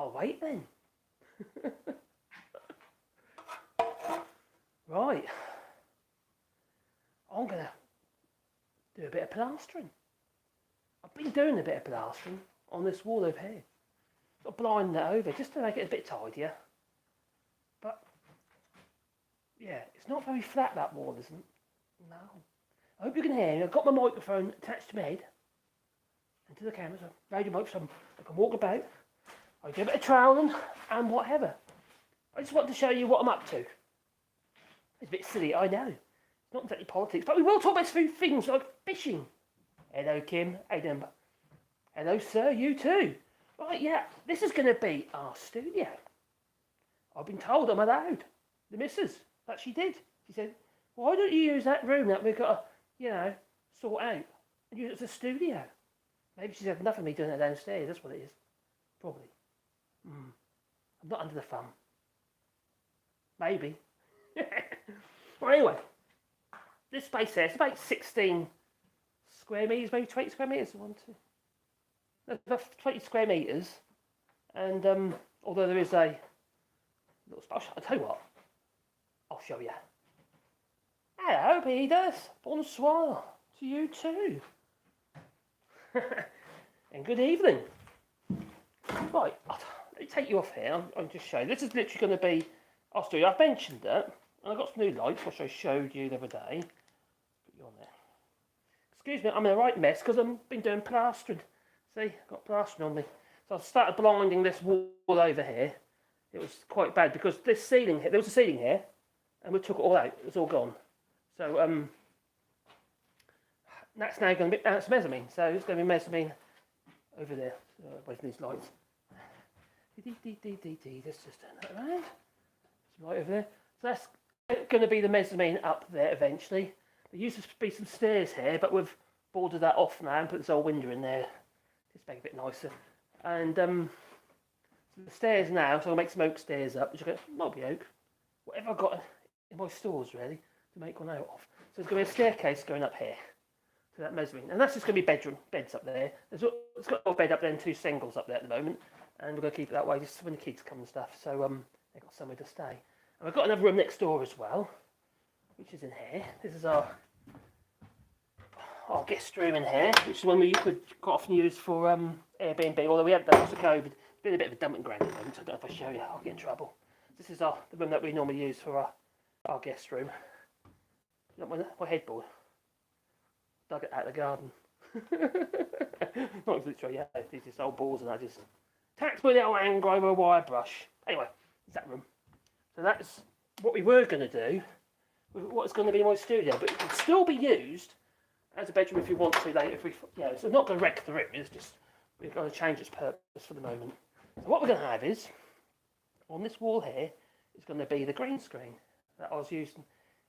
I'll wait then. Right. I'm going to do a bit of plastering. I've been doing a bit of plastering on this wall over here. Sort of blinding it over just to make it a bit tidier. But, yeah, it's not very flat, that wall, isn't? No. I hope you can hear me. I've got my microphone attached to my head and to the camera, so radio microphone. I can walk about. I do a bit of troweling and whatever. I just want to show you what I'm up to. It's a bit silly, I know. It's not exactly politics, but we will talk about some things like fishing. Hello, Kim. How you doing? Hello, sir. You too. Right, yeah. This is going to be our studio. I've been told I'm allowed. The missus, that she did. She said, why don't you use that room that we've got to, you know, sort out and use it as a studio? Maybe she's had enough of me doing it downstairs. That's what it is. Probably. I'm not under the thumb. Maybe. Well, anyway, this space here, it's about 16 square metres, maybe 20 square metres. No, about 20 square metres. And although there is a little space, I'll tell you what, I'll show you. Hello, Peters. Bonsoir to you too. And good evening. Right, let me take you off here. I'll just show you. This is literally going to be our studio. I've mentioned it, and I've got some new lights, which I showed you the other day. Put you on there. Excuse me, I'm in the right mess because I've been doing plastering. See, I've got plastering on me. So I've started blinding this wall over here. It was quite bad because this ceiling here, there was a ceiling here, and we took it all out. It was all gone. So that's now going to be, that's mezzanine. So it's going to be mezzanine over there. Away from these lights. Let's just turn that around. It's right over there. So that's going to be the mezzanine up there eventually. There used to be some stairs here, but we've boarded that off now and put this old window in there. Just make it a bit nicer. And so the stairs now, so I'll make some oak stairs up, which I might be oak. Whatever I've got in my stores really to make one out of. So there's going to be a staircase going up here to that mezzanine, and that's just going to be beds up there. It's got a bed up there and 2 singles up there at the moment, and we're going to keep it that way just when the kids come and stuff. So they've got somewhere to stay. And we've got another room next door as well, which is in here. This is our guest room in here, which is one we could quite often use for Airbnb. Although we had that after COVID, it's been a bit of a dumping ground at the moment. So I don't know if I show you, I'll get in trouble. This is the room that we normally use for our guest room. My headboard. Dug it out of the garden. Not literally, yeah. These just old balls, and I just tacked my little angle over a wire brush. Anyway, it's that room. So that's what we were going to do with what's going to be my studio, but it can still be used as a bedroom if you want to later. So not going to wreck the room. It's just we're going to change its purpose for the moment. So what we're going to have is on this wall here is going to be the green screen that I was using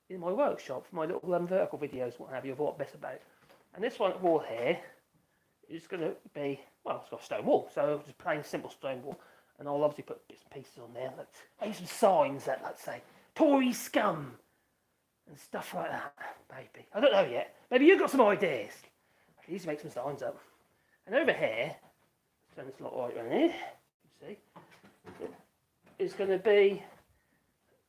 in my workshop for my little vertical videos, what have you, of what best about. And this one wall here is going to be, well, it's got a stone wall, so just plain simple stone wall. And I'll obviously put bits and pieces on there. Maybe some signs that, let's say, Tory scum and stuff like that, maybe. I don't know yet. Maybe you've got some ideas. I can easily make some signs up. And over here, turn this lot right around here, you see, it's going to be,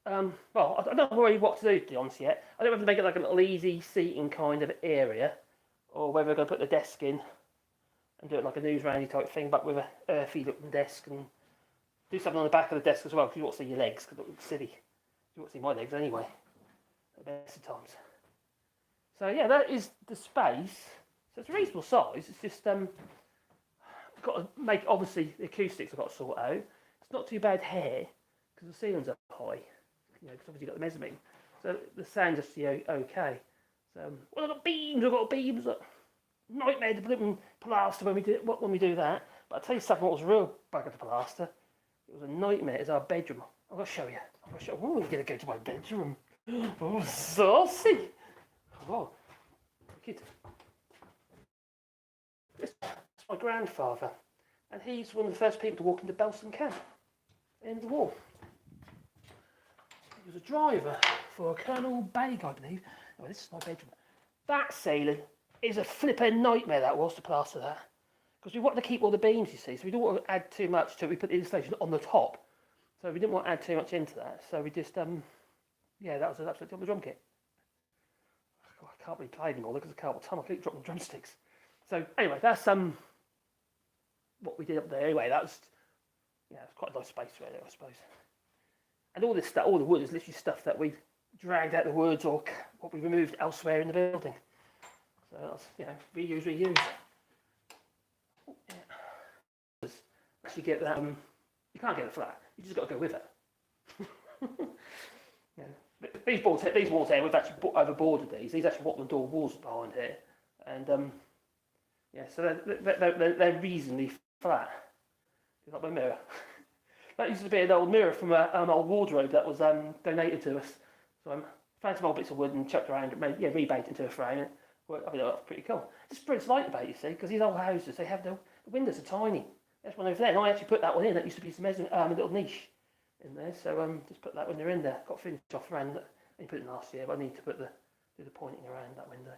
well, I don't know really what to do, to be honest, yet. I don't know whether to make it like a little easy seating kind of area, or whether we're going to put the desk in and do it like a newsroundy type thing, but with a earthy looking desk, and do something on the back of the desk as well, because you want to see your legs, because it looks silly. You want to see my legs anyway, at the best of times. So yeah, that is the space. So it's a reasonable size. It's just got to make, obviously the acoustics I've got to sort out. It's not too bad here because the ceilings are high. You know, because obviously you've got the mezzanine, so the sound just okay. So well, I've got beams. Nightmare to blooming plaster when we do that. But I'll tell you something. What was real bugger to plaster? It was a nightmare. It's our bedroom. I'm gonna show you. Oh, we're gonna go to my bedroom. Oh, saucy. Oh, kid. This is my grandfather, and he's one of the first people to walk into Belsen Camp in the war. He was a driver for Colonel Baig, I believe. Oh, this is my bedroom. That ceiling is a flipping nightmare, that was, to plaster that. because we wanted to keep all the beams, you see, so we don't want to add too much to it. We put the installation on the top, so we didn't want to add too much into that, so we just, yeah, that was an absolute top of the drum kit. Oh, I can't really play anymore because I can't time I keep dropping the drumsticks. So anyway, that's what we did up there. Anyway, that was, yeah, it's quite a nice space really, I suppose. And all this stuff, all the wood is literally stuff that we dragged out the woods or what we removed elsewhere in the building. So that's, you know, reuse, reuse. Oh, yeah. Actually get that, you can't get it flat, you just got to go with it. Yeah. These walls here, we've actually overboarded these. These actually what the door walls behind here. And, yeah, so they're reasonably flat. It's like my mirror. That used to be an old mirror from an old wardrobe that was donated to us. So I found some old bits of wood and chucked around, rebanked into a frame. And, well, I mean, that's pretty cool. It's pretty light about it, you see, because these old houses, they have the windows are tiny. There's one over there, and I actually put that one in. That used to be some a little niche in there, so just put that window in there. Got finished off around that. I put it in last year, but I need to do the pointing around that window.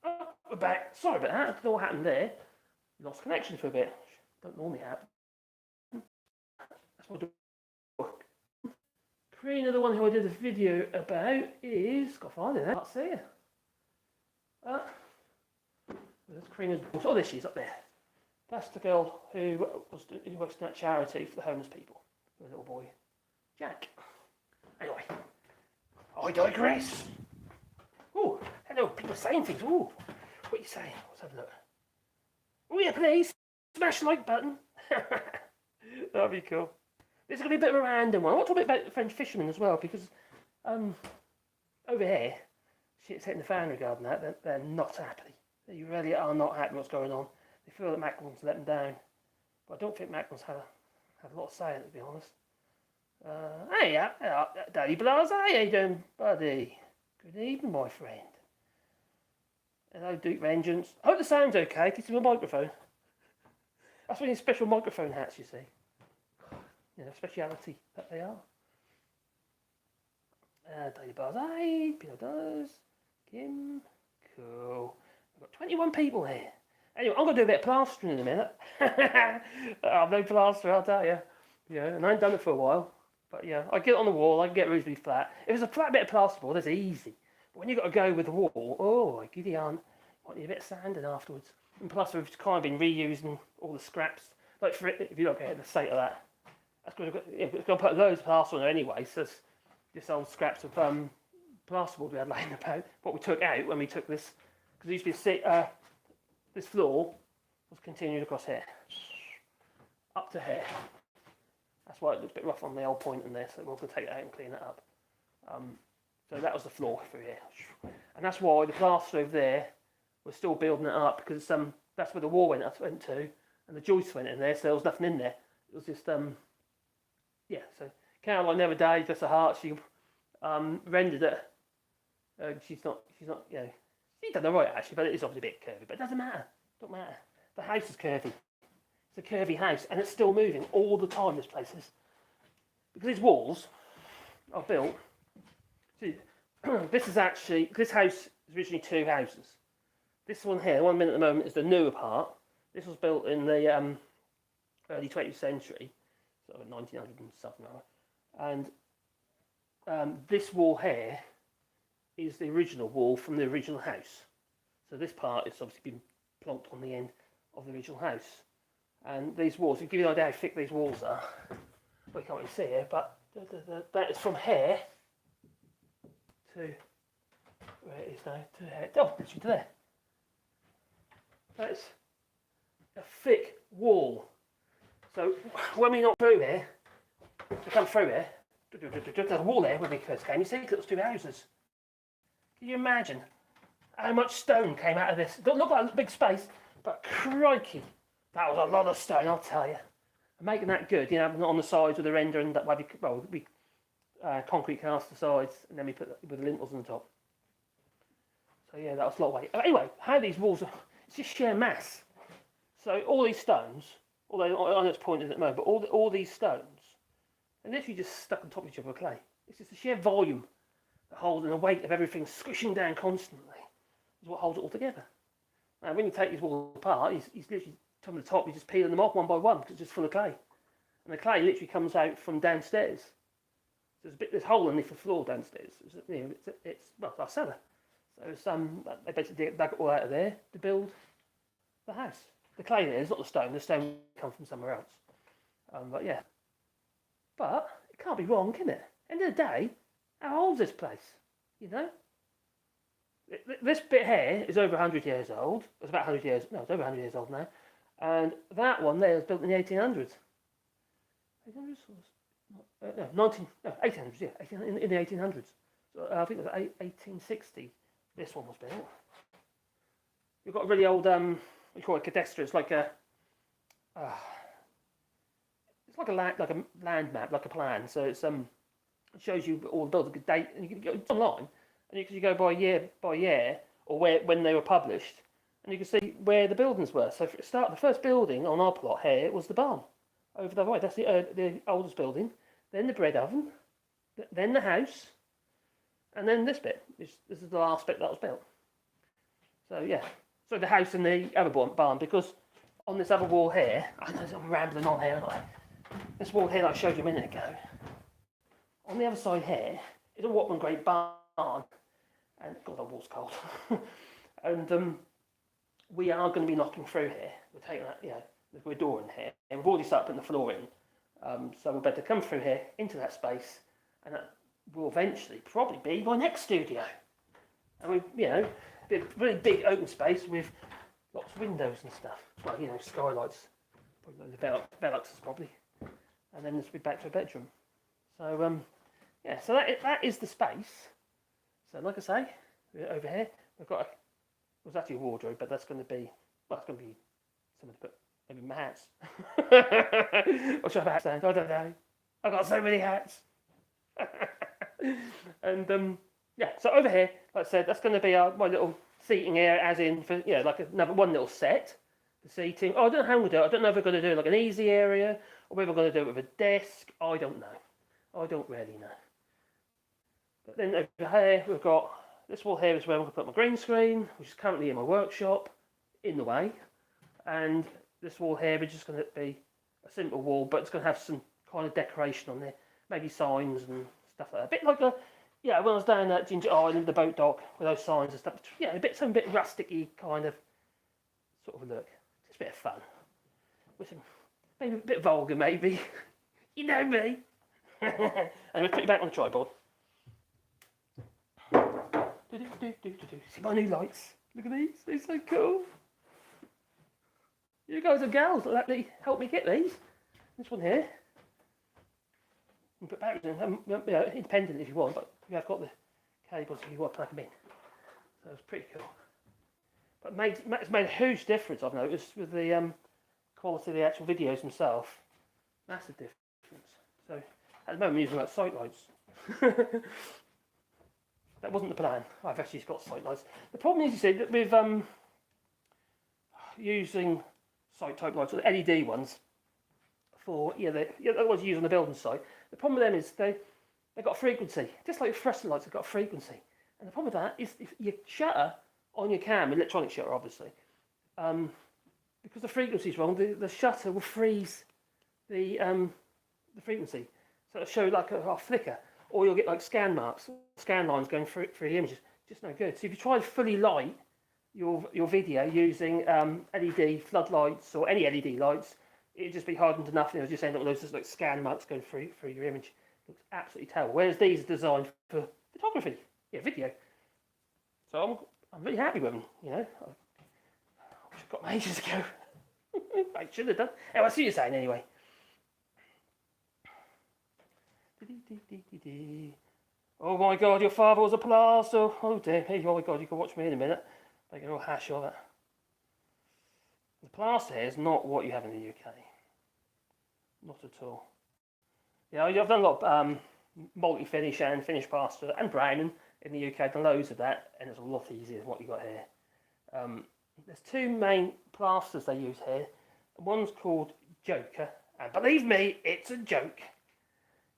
Oh, we're back. Sorry about that. I don't know what happened there. Lost connection for a bit. Don't normally happen. That's what I do. Karina, the one who I did a video about, is got to find it. I can't see her. There's Karina's. Oh, there she is up there. That's the girl who works in that charity for the homeless people. The little boy, Jack. Anyway, I digress. Oh, hello, people saying things. Oh, what are you saying? Let's have a look. Oh yeah, please smash the like button. That'd be cool. This is going to be a bit of a random one. I want to talk a bit about the French fishermen as well, because over here, shit's hitting the fan regarding that. They're not happy. They really are not happy with what's going on. They feel that Macron's let them down. But I don't think Macron's had a lot of say in it, to be honest. Hey, Daddy Blase, how you doing, buddy? Good evening, my friend. Hello, Duke Vengeance. I hope the sound's okay. Can you see my microphone? That's one of these special microphone hats, you see. You know, speciality that they are. Daddy Blase, Pino does. Kim. Cool. We've got 21 people here. Anyway, I'm going to do a bit of plastering in a minute. I'm no plasterer, I'll tell you. Yeah, and I ain't done it for a while. But yeah, I get it on the wall, I can get it reasonably flat. If it's a flat bit of plasterboard, that's easy. But when you've got to go with the wall, oh, giddy aunt, might need a bit of sanding afterwards. And plus, we've kind of been reusing all the scraps. Like, for it, if you look at the state of that, that's going to put loads of plaster on there anyway. So it's just old scraps of plasterboard we had laying about. What we took out when we took this, because it used to be this floor was continued across here, up to here. That's why it looks a bit rough on the old point in there, so we're going to take that out and clean it up. So that was the floor through here. And that's why the plaster over there, we're still building it up, because that's where the wall went to, and the joists went in there, so there was nothing in there. It was just, yeah, so Caroline never died, that's her heart, she rendered it. She's not, you know, she's done alright actually, but it is obviously a bit curvy, but it doesn't matter, don't matter. The house is curvy. It's a curvy house, and it's still moving all the time, this place is. Because these walls are built, see, this house is originally two houses. This one here, the one I'm in at the moment, is the newer part. This was built in the early 20th century, sort of 1900 and something like that. And this wall here is the original wall from the original house. So this part is obviously been plonked on the end of the original house. And these walls, to give you an idea how thick these walls are, well, you can't really see here, but that is from here to where it is now, to here. Oh, actually to there. That's a thick wall. So when we knock through here, to come through here, there's a wall there when we first came. You see, it was two houses. Can you imagine how much stone came out of this? It doesn't look like a big space, but crikey, that was a lot of stone, I'll tell you. And making that good, you know, on the sides with the render and that way, we concrete cast the sides, and then we put with the lintels on the top. So yeah, that was a lot of weight. Anyway, how these walls are, it's just sheer mass. So all these stones, although I know it's pointed at the moment, but all these stones, they're literally just stuck on top of each other with clay. It's just the sheer volume that holds and the weight of everything squishing down constantly is what holds it all together. And when you take his walls apart, he's literally from the top, he's just peeling them off one by one because it's just full of clay. And the clay literally comes out from downstairs. So there's a hole underneath the floor downstairs. It's well, our cellar. So they basically dug it all out of there to build the house. The clay there is not the stone. The stone comes from somewhere else. But yeah. But it can't be wrong, can it? End of the day, how old's this place? You know? This bit here is over 100 years old. It's about 100 years. No, it's over 100 years old now. And that one there was built in the 1800s. 1800s? No, 1800s, yeah. In the 1800s. So, I think it was 1860 this one was built. You've got a really old, we call it cadastre. It's like a land map, like a plan. So it's it shows you all the buildings, date, and you can go online, and you go by year, or when they were published, and you can see where the buildings were. So for a start, the first building on our plot here was the barn, over the right. That's the oldest building. Then the bread oven, then the house, and then this bit. This is the last bit that was built. So yeah, so the house and the other barn, because on this other wall here, I know I'm rambling on here, aren't I? This wall here that I showed you a minute ago. On the other side here is a Watman Great barn, and God, that wall's cold. And we are going to be knocking through here. We're taking that, we're a door in here, and we've already started putting the floor in. So we'll better come through here into that space, and that will eventually probably be my next studio. And we, be a really big open space with lots of windows and stuff. Well, skylights, probably the Veluxes probably, and then this will be back to a bedroom. So so that is the space. So like I say, over here we've got it was actually a wardrobe, but that's going to be something to put maybe my hats. Or should I have a hat stand? I don't know. I've got so many hats. And so over here, like I said, that's going to be my little seating area, as in for like another one little set for seating. I don't know how we'll do it. I don't know if we're going to do like an easy area or whether we're going to do it with a desk. I don't know. I don't really know. But then over here we've got this wall here is where I'm going to put my green screen, which is currently in my workshop, in the way. And this wall here is just going to be a simple wall, but it's going to have some kind of decoration on there, maybe signs and stuff like that. A bit like when I was down at Ginger Island, the boat dock, with those signs and stuff. Some bit rusticy kind of sort of look. Just a bit of fun. With some, maybe a bit vulgar, maybe. You know me. And we'll put it back on the tripod. See my new lights? Look at these. They're so cool. You guys are girls that actually helped me get these. This one here. You can put batteries in, independent if you want, but you have got the cables if you want to plug them in. So it's pretty cool. But it's made a huge difference, I've noticed, with the quality of the actual videos themselves. Massive difference. So at the moment I'm using like sight lights. That wasn't the plan. I've actually got sight lights. The problem is, you see, that with using sight type lights, or LED ones, for the ones you use on the building site. The problem with them is they've got a frequency, just like fluorescent lights have got a frequency. And the problem with that is if your shutter on your camera, electronic shutter obviously, because the frequency is wrong, the shutter will freeze the frequency, so it'll show like a flicker, or you'll get like scan lines going through the images. Just no good. So if you try to fully light your video using LED floodlights or any LED lights, it'd just be hardened to nothing. It'll just end up with those just like scan marks going through your image. It looks absolutely terrible. Whereas these are designed for photography, video. So I'm really happy with them. I wish I'd got them ages ago. I should have done. Anyway, I see what you're saying anyway. Oh my God, your father was a plaster. Oh dear me. Oh my God, you can watch me in a minute. Make a real hash of it. The plaster here is not what you have in the UK. Not at all. I've done a lot of multi-finish and finished plaster and browning in the UK. I've done loads of that, and it's a lot easier than what you've got here. There's two main plasters they use here. One's called Joker, and believe me, it's a joke.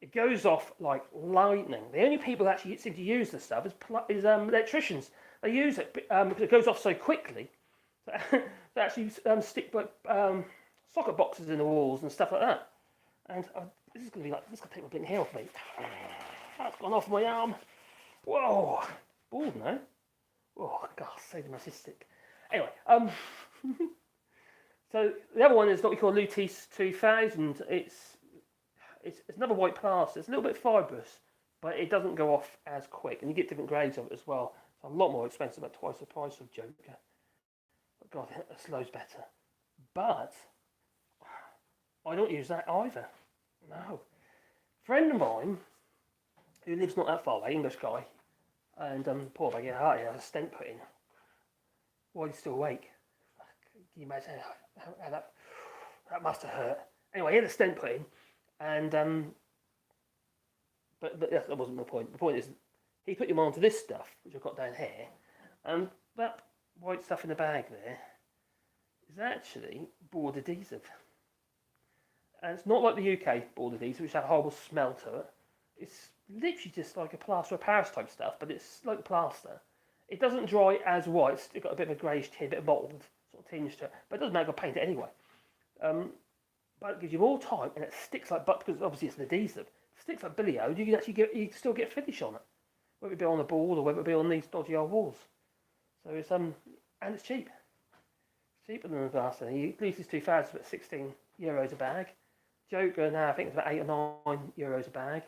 It goes off like lightning. The only people that actually seem to use this stuff is electricians. They use it because it goes off so quickly So, they actually stick socket boxes in the walls and stuff like that. And this is going to be like, this is going to take my blinking hair off me. That's gone off my arm. Whoa, bald now. Oh, God, sadomasochistic. Anyway, so the other one is what we call Lutece 2000. It's another white plaster. It's a little bit fibrous, but it doesn't go off as quick, and you get different grades of it as well. It's a lot more expensive, about twice the price of Joker. But God, that's loads better. But I don't use that either. No. A friend of mine who lives not that far away, English guy, and poor bag, yeah, he has a stent put in while he's still awake. Can you imagine how that must have hurt? Anyway, he had a stent put in, and but that wasn't the point. The point is, he put him onto this stuff, which I've got down here, and that white stuff in the bag there is actually board adhesive. And it's not like the UK board adhesive, which has a horrible smell to it. It's literally just like a plaster of Paris type stuff, but it's like plaster. It doesn't dry as white. It's got a bit of a greyish tint, a bit of mould sort of tinge to it, but it doesn't matter, I'll paint it anyway. But it gives you more time, and it sticks like butt, because obviously it's an adhesive. It sticks like billy ode. You can actually you can still get finish on it, whether it be on the board or whether it be on these dodgy old walls. So it's and it's cheap. It's cheaper than the plaster. Lutece 2000 is about €16 a bag. Joker now I think it's about €8 or €9 a bag,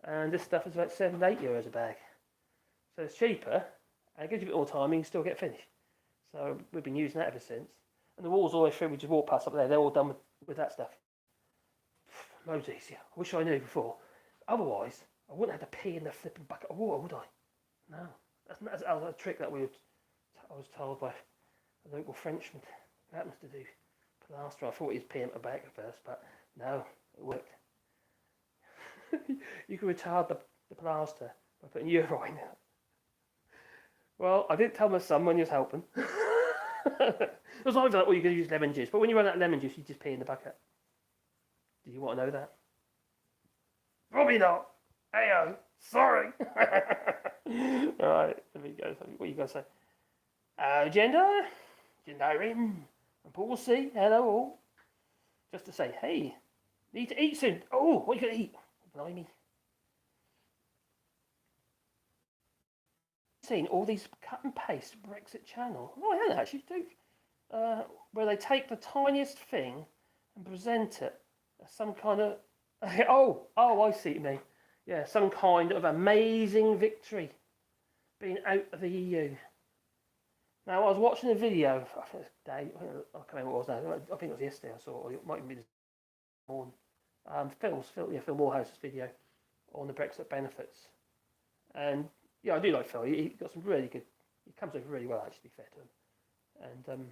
and this stuff is about €7 or €8 a bag. So it's cheaper, and it gives you a bit more time. You can still get finished. So we've been using that ever since. And the walls all the way through, we just walk past up there. They're all done with that stuff. Loads easier. I wish I knew before. Otherwise, I wouldn't have to pee in the flipping bucket of water, would I? No. That's a trick that I was told by a local Frenchman who happens to do plaster. I thought he was peeing at my back at first, but no, it worked. You can retard the plaster by putting urine in it. Well, I didn't tell my son when he was helping. It was either that or you could use lemon juice, but when you run out of lemon juice, you just pee in the bucket. Do you want to know that? Probably not. Heyo, sorry. Alright, there we go. What are you going to say? Gender, gendering, and Paul C. Hello all. Just to say, hey, need to eat soon. Oh, what are you going to eat? Blimey. Seen all these cut and paste Brexit channel. Oh, I haven't actually do. Where they take the tiniest thing and present it as some kind of oh, I see what you mean. Yeah, some kind of amazing victory being out of the EU. Now I was watching a video. I think it was day. I can't remember what it was now. I think it was yesterday. I saw, or it might even be this morning. Phil Morehouse's video on the Brexit benefits, and yeah, I do like Phil. He got some really good. He comes over really well, actually, fair to him. And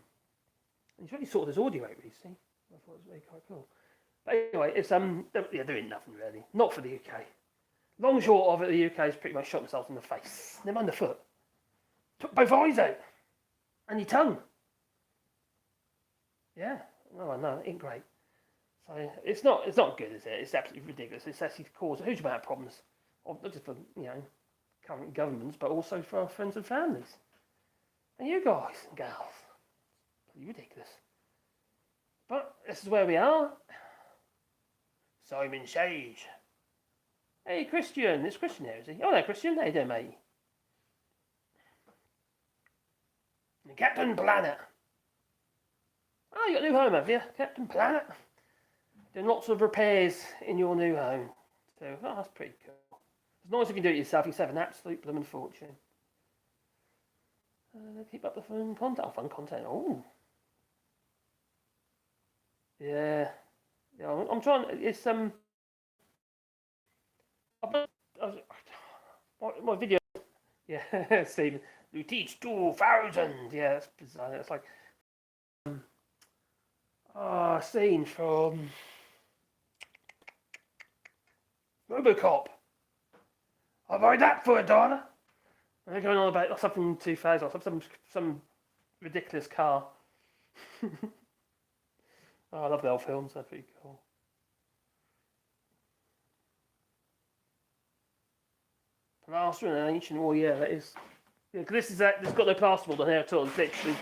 he's really sorted his audio out recently. I thought it was really quite cool. But anyway, it's they're doing nothing really. Not for the UK. Long and short of it, the UK has pretty much shot themselves in the face. Them underfoot. Took both eyes out. And your tongue. Yeah. No, it ain't great. So it's not good, is it? It's absolutely ridiculous. It's actually caused a huge amount of problems. Not just for, current governments, but also for our friends and families. And you guys and gals. Pretty ridiculous. But this is where we are. Simon Sage. Hey, Christian. It's Christian here, is he? Oh, no, Christian. How you doing, mate? Captain Planet. Oh, you got a new home, have you? Captain Planet. Doing lots of repairs in your new home. So, that's pretty cool. It's nice if you can do it yourself. You save an absolute blooming fortune. Keep up the fun content. Oh. Yeah. Yeah, I'm trying. It's my video. Yeah, Stephen. You teach 2000. Yeah, that's bizarre. It's like a scene from Robocop. I'll buy that for $1. And they're going on about something 2000, or some ridiculous car. Oh, I love the old films. They're pretty cool. Plastering an ancient. Oh yeah, that is. Yeah, because this is that. It's got no plasterboard on here at all. It's literally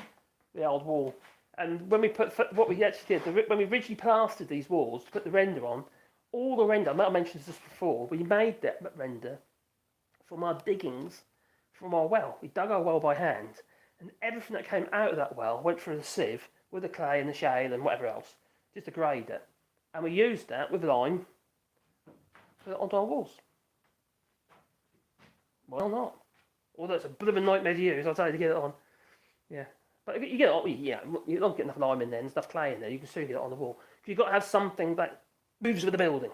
the old wall. And when we what we actually did, when we originally plastered these walls, to put the render on, all the render, I might have mentioned this before, we made that render from our diggings from our well. We dug our well by hand, and everything that came out of that well went through the sieve with the clay and the shale and whatever else, just to grade it. And we used that with lime onto our walls. Why not? Although it's a blooming nightmare to use, I'll tell you to get it on. Yeah. But if you get it on, yeah, you don't get enough lime in there and enough clay in there, you can soon get it on the wall. You've got to have something that moves with the building.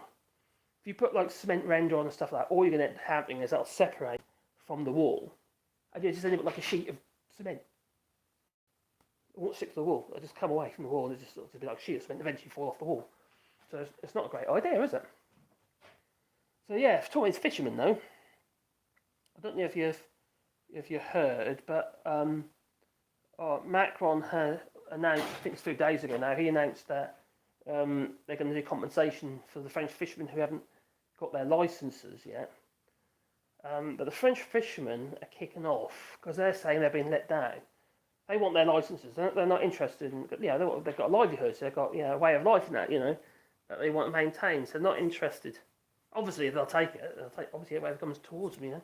If you put like cement render on and stuff like that, all you're going to have is that'll separate from the wall. And you just end up like a sheet of cement. It won't stick to the wall. It'll just come away from the wall and it'll just be like a sheet of cement, eventually fall off the wall. So it's not a great idea, is it? So yeah, talking about fishermen though, I don't know if you heard, but Macron has announced, I think it's 2 days ago now, he announced that they're going to do compensation for the French fishermen who haven't got their licences yet. But the French fishermen are kicking off because they're saying they're being let down. They want their licences. They're not interested in, they've got a livelihood, so they've got a way of life in that, that they want to maintain. So they're not interested. Obviously, they'll take it. They'll take obviously whatever comes towards them,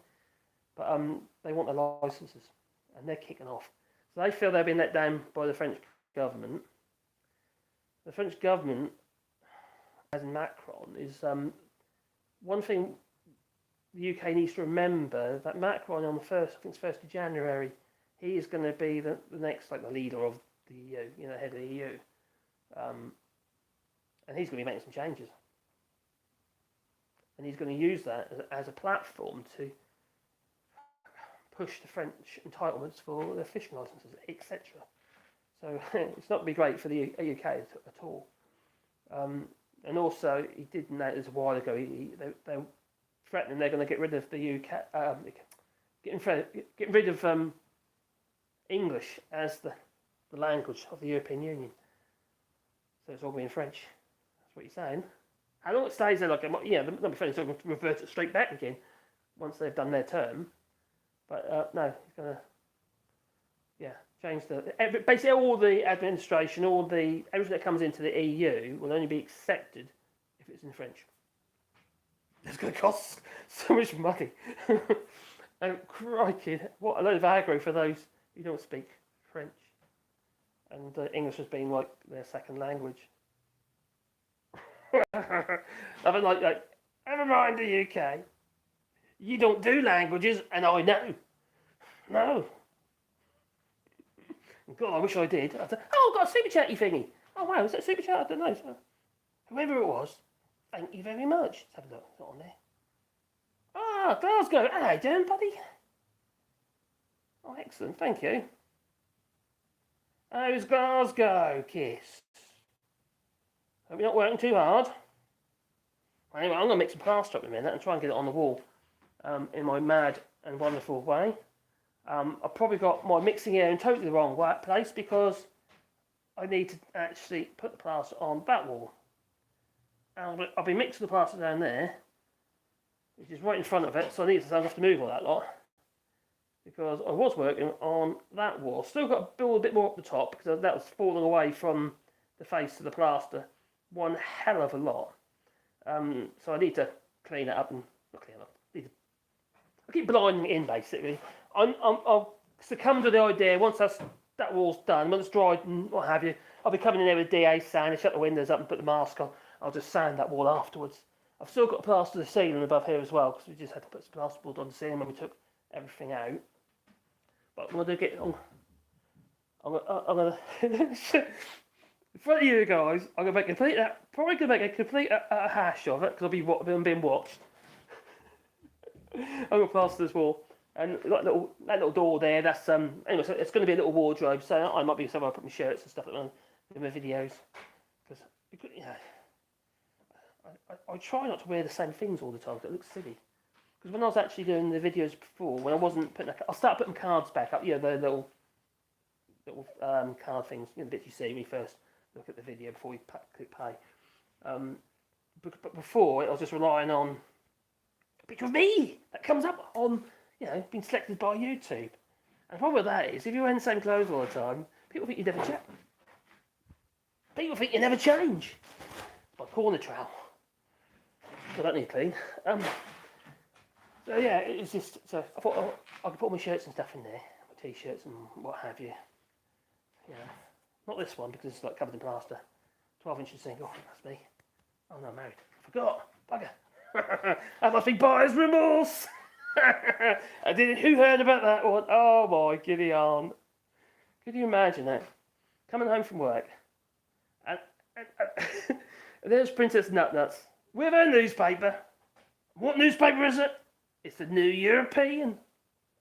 But they want their licences, and they're kicking off. So they feel they've been let down by the French government. The French government, as in Macron, is one thing the UK needs to remember, that Macron on the 1st of January, he is going to be the next, the leader of the EU, head of the EU. And he's going to be making some changes. And he's going to use that as a platform to push the French entitlements for their fishing licences, etc. So it's not going to be great for the UK at all. And also, he did note this a while ago, they're threatening they're going to get rid of the UK, getting rid of English as the language of the European Union. So it's all going to be in French. That's what he's saying. How long it stays there, they'll be friendly, so going to revert it straight back again once they've done their term. But no, he's going to, change basically all the administration, everything that comes into the EU will only be accepted if it's in French. It's going to cost so much money. And crikey, what a load of aggro for those who don't speak French. And English has been like their second language. Nothing like, never mind the UK. You don't do languages, and I know. No. God, I wish I did. I've got a super chatty thingy. Oh wow, is that super chat? I don't know. So, whoever it was, thank you very much. Let's have a look. It's not on there. Ah, Glasgow. Hello, doing, buddy? Oh, excellent. Thank you. How's Glasgow, Kiss? Hope you're not working too hard. Anyway, I'm going to mix some plaster up in a minute and try and get it on the wall in my mad and wonderful way. I've probably got my mixing area in totally the wrong place because I need to actually put the plaster on that wall. And I'll be mixing the plaster down there, which is right in front of it, so I have to move all that lot. Because I was working on that wall. Still got to build a bit more up the top because that was falling away from the face of the plaster one hell of a lot. So I need to clean it up and not clean it up. I keep blinding it in basically. I'll succumb to the idea once that wall's done, when it's dried and what have you, I'll be coming in there with DA sand and shut the windows up and put the mask on. I'll just sand that wall afterwards. I've still got to plaster the ceiling above here as well because we just had to put some plasterboard on the ceiling when we took everything out. But I'm going to get on. I'm going to. In front of you guys, I'm going to make a complete hash of it because I'm being watched. I'm going to plaster this wall. And that little door there, that's anyway, so it's going to be a little wardrobe, so I might be somewhere I put my shirts and stuff like that in my videos. Because, I try not to wear the same things all the time because it looks silly. Because when I was actually doing the videos before, when I wasn't putting, I'll start putting cards back up, the little card things, the bits you see when you first look at the video before you click play. But before, I was just relying on a picture of me that comes up on, being selected by YouTube. And the problem with that is, if you're wearing the same clothes all the time, People think you never change. People think you never change. My corner trowel. So that need clean. So yeah, it's just, so I thought I could put my shirts and stuff in there, my t-shirts and what have you. Yeah, not this one because it's like covered in plaster. 12 inches single, that's me. Oh no, I'm married. Forgot, bugger. That must be buyer's remorse. I didn't. Who heard about that one? Oh my giddy aunt. Could you imagine that? Coming home from work, and there's Princess Nutnuts with her newspaper. What newspaper is it? It's the New European.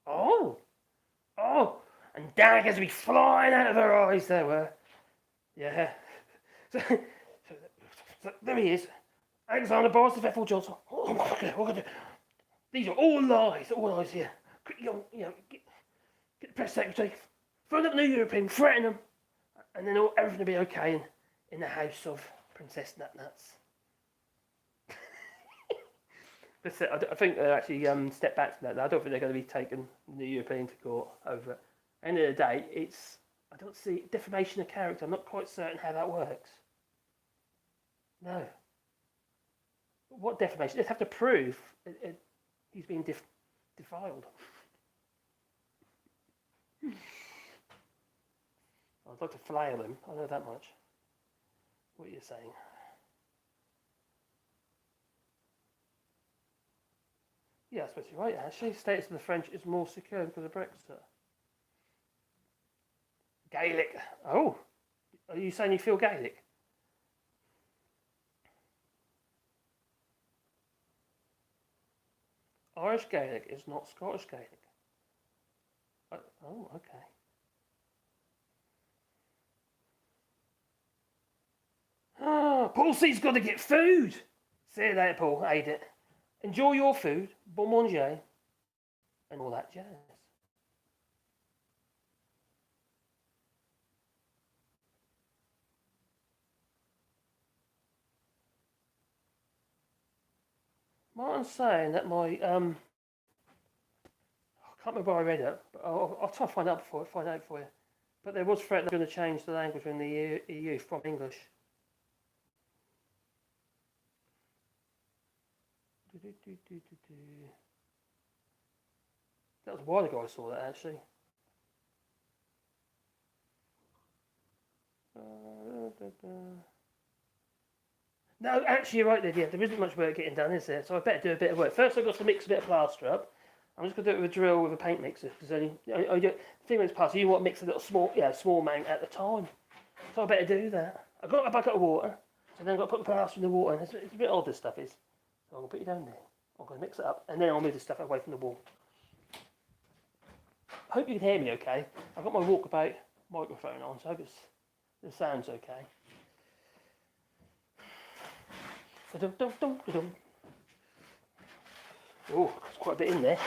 Oh, and daggers be flying out of her eyes. There were, yeah. So there he is, Alexander Boris of Ethel Johnson. Oh, what can I do? These are all lies. All lies here. You know, get the press secretary, phone up the New European, threaten them, and then everything will be okay in the house of Princess Nutnuts. That's it. I think they actually step back from that. I don't think they're going to be taking the European to court over it. End of the day, I don't see defamation of character. I'm not quite certain how that works. No. What defamation? They'd have to prove he's being defiled. I'd like to flail him. I know that much. What are you saying? Yeah, I suppose you're right, actually. Status of the French is more secure because of Brexit. Gaelic. Oh, are you saying you feel Gaelic? Irish Gaelic is not Scottish Gaelic. Oh, okay. Paul C's got to get food. See you later, Paul. Ate it. Enjoy your food, bon manger, and all that jazz. Martin's saying that my I can't remember where I read it, but I'll try to find out for you. But there was threat they're going to change the language in the EU from English. That was a while ago I saw that actually. No, actually you're right there, yeah, there isn't much work getting done, is there? So I better do a bit of work. First I've got to mix a bit of plaster up. I'm just going to do it with a drill with a paint mixer because I do 3 minutes past, you want to mix a little small amount at the time. So I better do that. I've got a bucket of water, so then I've got to put the plaster in the water, and it's a bit odd this stuff is. So I'm going to put you down there. I'm going to mix it up, and then I'll move the stuff away from the wall. I hope you can hear me okay. I've got my walkabout microphone on, so I hope the sound's okay. Oh, there's quite a bit in there.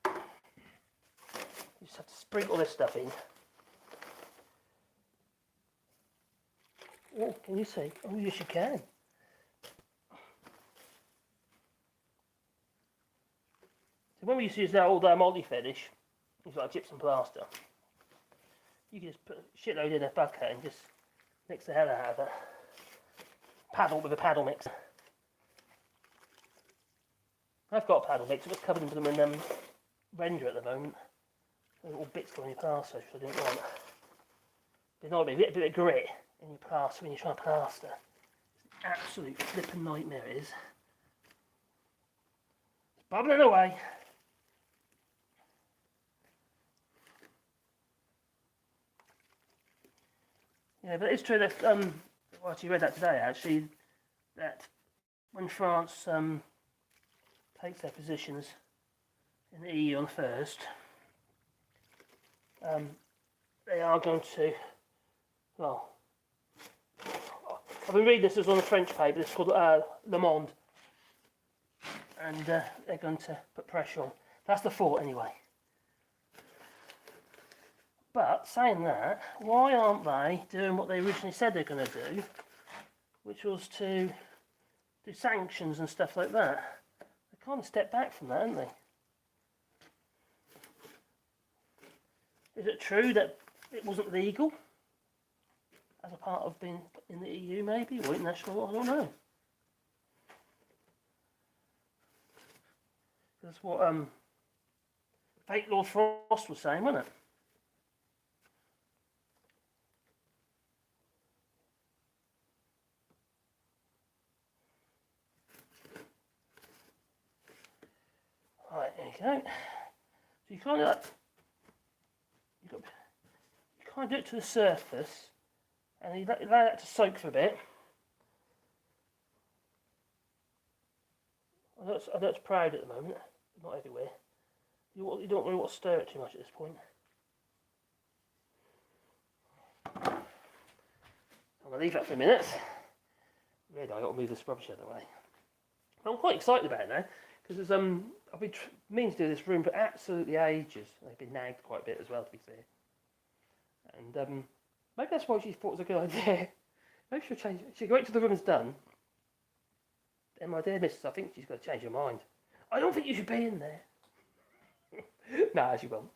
You just have to sprinkle this stuff in. Oh, can you see? Oh, yes you can. So when we used to use that old multi-finish, it's like gypsum plaster. You can just put a shitload in a bucket and just mix the hell out of it. Paddle with a paddle mixer. I've got a paddle mixer, but it's covered in them render at the moment. Little bits going in your plaster, which I didn't want. There's not a bit of grit in your plaster when you try to plaster. It's an absolute flipping nightmare, it is. It's bubbling away. Yeah, but it's true that, well, actually read that today actually, that when France takes their positions in the EU on first, they are going to, well, I've been reading this, on a French paper, it's called Le Monde, and they're going to put pressure on. That's the thought anyway. But saying that, why aren't they doing what they originally said they're going to do, which was to do sanctions and stuff like that? They kind of stepped back from that, haven't they? Is it true that it wasn't legal as a part of being in the EU, maybe, or international, I don't know. That's what fake Lord Frost was saying, wasn't it? Right, there you go. So you kind of do it to the surface, and you allow that to soak for a bit. I know it's proud at the moment, but not everywhere. You don't really want to stir it too much at this point. I'm going to leave that for a minute. Really, I've got to move this rubbish out of the way. I'm quite excited about it now, because I've been meaning to do this room for absolutely ages. They've been nagged quite a bit as well, to be fair. And maybe that's why she thought it was a good idea. Maybe she'll change it. She'll wait till the room's done. And my dear missus, I think she's going to change her mind. I don't think you should be in there. No, she won't.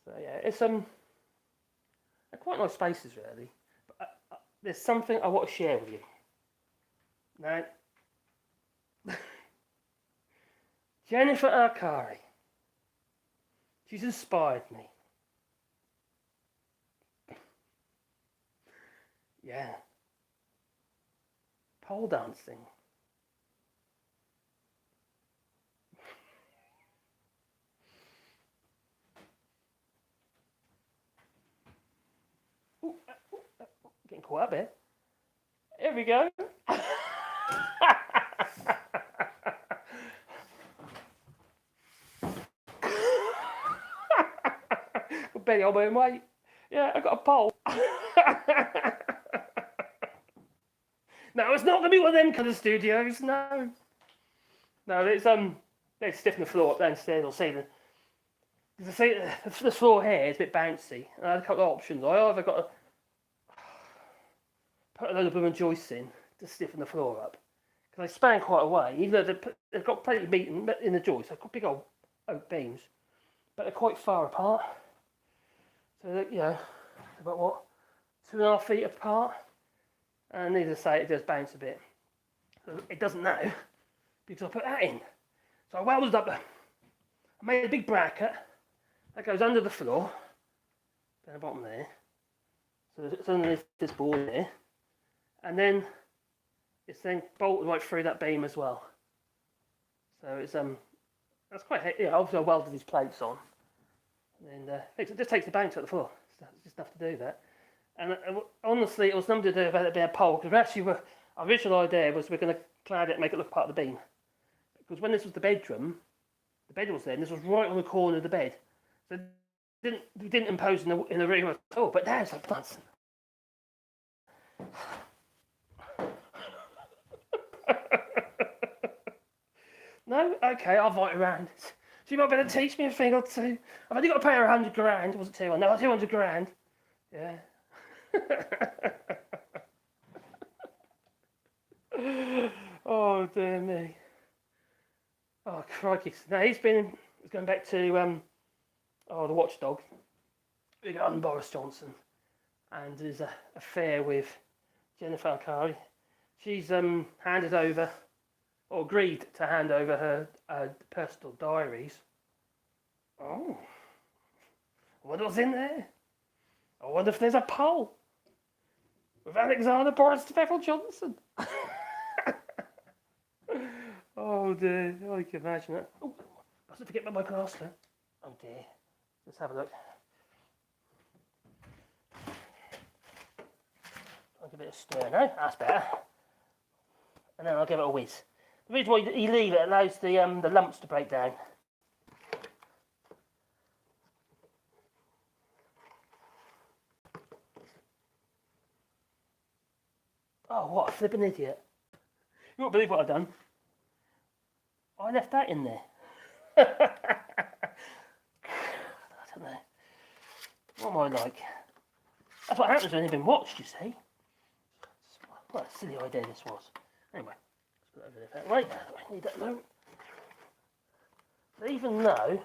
So yeah, it's they're quite nice spaces really. But there's something I want to share with you. Now, Jennifer Arcari. She's inspired me. Yeah. Pole dancing. Ooh, getting caught up here. Here we go. Betty on my own weight. Yeah, I got a pole. No, it's not going to be one of them kind of studios. No, it's they stiffen the floor up downstairs or ceiling. The floor here is a bit bouncy. And I had a couple of options. I either got to put a load of blooming joists in to stiffen the floor up, because they span quite a way. Even though they've got plenty of meat in the joists, they've got big old oak beams, but they're quite far apart. So about what, 2.5 feet apart. And needless to say, it does bounce a bit. So it doesn't now, because I put that in. So I welded up, I made a big bracket that goes under the floor, down the bottom there. So it's underneath this board there. And then it's then bolted right through that beam as well. So it's that's quite heavy. Yeah, obviously I welded these plates on. And it just takes the bounce out the floor. It's just enough to do that. And honestly, it was nothing to do about it being a pole, because our original idea was we're going to clad it and make it look part of the beam. Because when this was the bedroom, the bed was there, and this was right on the corner of the bed. So we didn't impose in the room at all, but now it's like nuts. No? Okay, I'll fight around it. So you might better teach me a thing or two. I've only got to pay her 100 grand, was it 200? No, 200 grand. Yeah. Oh dear me. Oh crikey. Now he's going back to the watchdog. We got on Boris Johnson and his affair with Jennifer Arcari. She's handed over, or agreed to hand over her personal diaries. Oh. I wonder what's in there. I wonder if there's a poll with Alexander Boris Bevel Johnson. Oh dear, I can imagine that. Oh, mustn't forget about my plaster. Oh dear. Let's have a look. I'll give it a stir now, that's better. And then I'll give it a whiz. The reason why you leave it allows the lumps to break down. Oh, what a flippin' idiot. You won't believe what I've done. I left that in there. I don't know. What am I like? That's what happens when you've been watched, you see. What a silly idea this was. Anyway, let's put it over there that way. I need that alone. So even though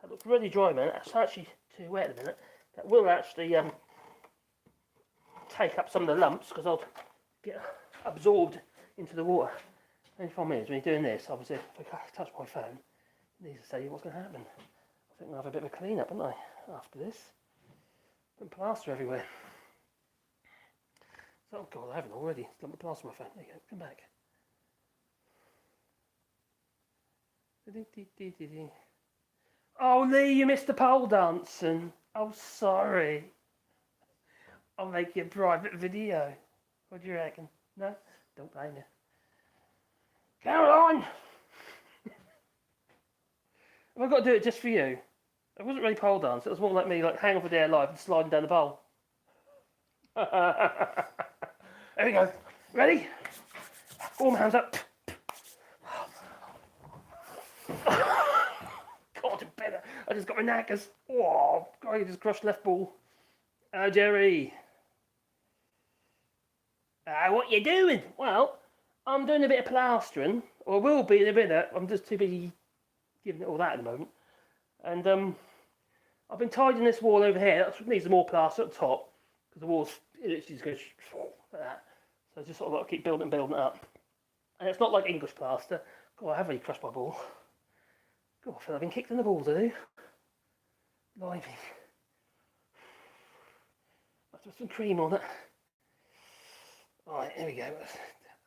that looks really dry, man, that's actually too wet at the minute. That will actually take up some of the lumps because I'll get absorbed into the water. The only problem is when you're doing this, obviously if I touch my phone, it needs to say what's going to happen. I think I'll have a bit of a clean up, won't I, after this? Put plaster everywhere. So, oh God, I haven't already. Got my plaster on my phone. There you go, come back. Oh Lee, you missed the pole dancing. Oh sorry. I'll make you a private video. What do you reckon? No? Don't blame you. Caroline! Have I got to do it just for you? It wasn't really pole dance, it was more like me like hanging for dear life and sliding down the pole. There we go. Ready? All my hands up. God, better. I just got my knackers. Oh, God, I just crushed left ball. Jerry. What you doing? Well, I'm doing a bit of plastering, or will be in a minute. I'm just too busy giving it all that at the moment. And I've been tidying this wall over here. That needs some more plaster at the top because the wall's literally just goes like that. So I just sort of got to keep building it up. And it's not like English plaster. God, I have really crushed my ball. God, I feel I've been kicked in the balls, I do. Blimey. I've put some cream on it. Alright, here we go.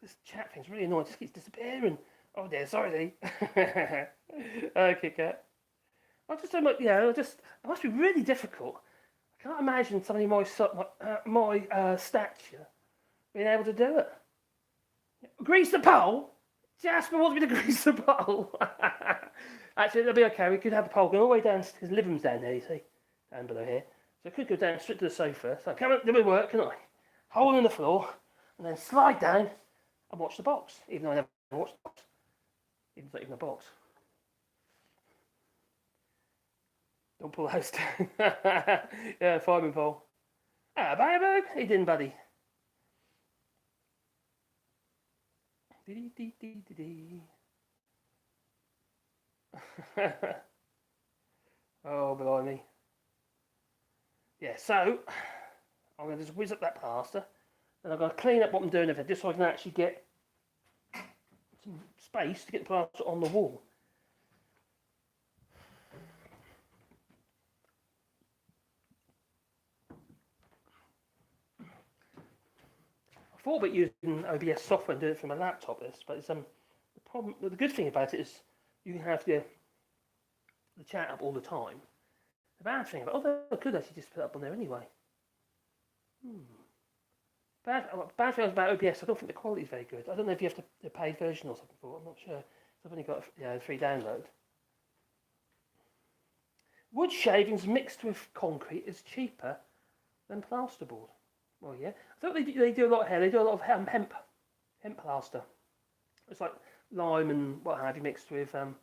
This chat thing's really annoying, it just keeps disappearing. Oh dear, sorry Lee. Okay, cat. I just don't like, it must be really difficult. I can't imagine somebody my stature being able to do it. Grease the pole? Jasper wants me to grease the pole. Actually, it'll be okay. We could have the pole going all the way down, because the living room's down there, you see, down below here. So I could go down straight to the sofa. So I come up, do my work, can I? Hole in the floor, and then slide down and watch the box, even though I never watched the box. Even if it's not even a box. Don't pull the house down. Yeah, fireman pole. Ah, bye, he didn't, buddy. Oh, blimey. Yeah, so I'm going to just whiz up that plaster, and I'm going to clean up what I'm doing with it, just so I can actually get some space to get the plaster on the wall. I thought about using OBS software and doing it from a laptop, but it's the problem. The good thing about it is you can have the chat up all the time. The bad thing about I could actually just put it up on there anyway. Bad thing about OBS, I don't think the quality is very good. I don't know if you have to pay version or something for it. I'm not sure. I've only got a free download. Wood shavings mixed with concrete is cheaper than plasterboard. Well, yeah. I thought they do a lot here. They do a lot of hemp plaster. It's like lime and what have you mixed with hemp.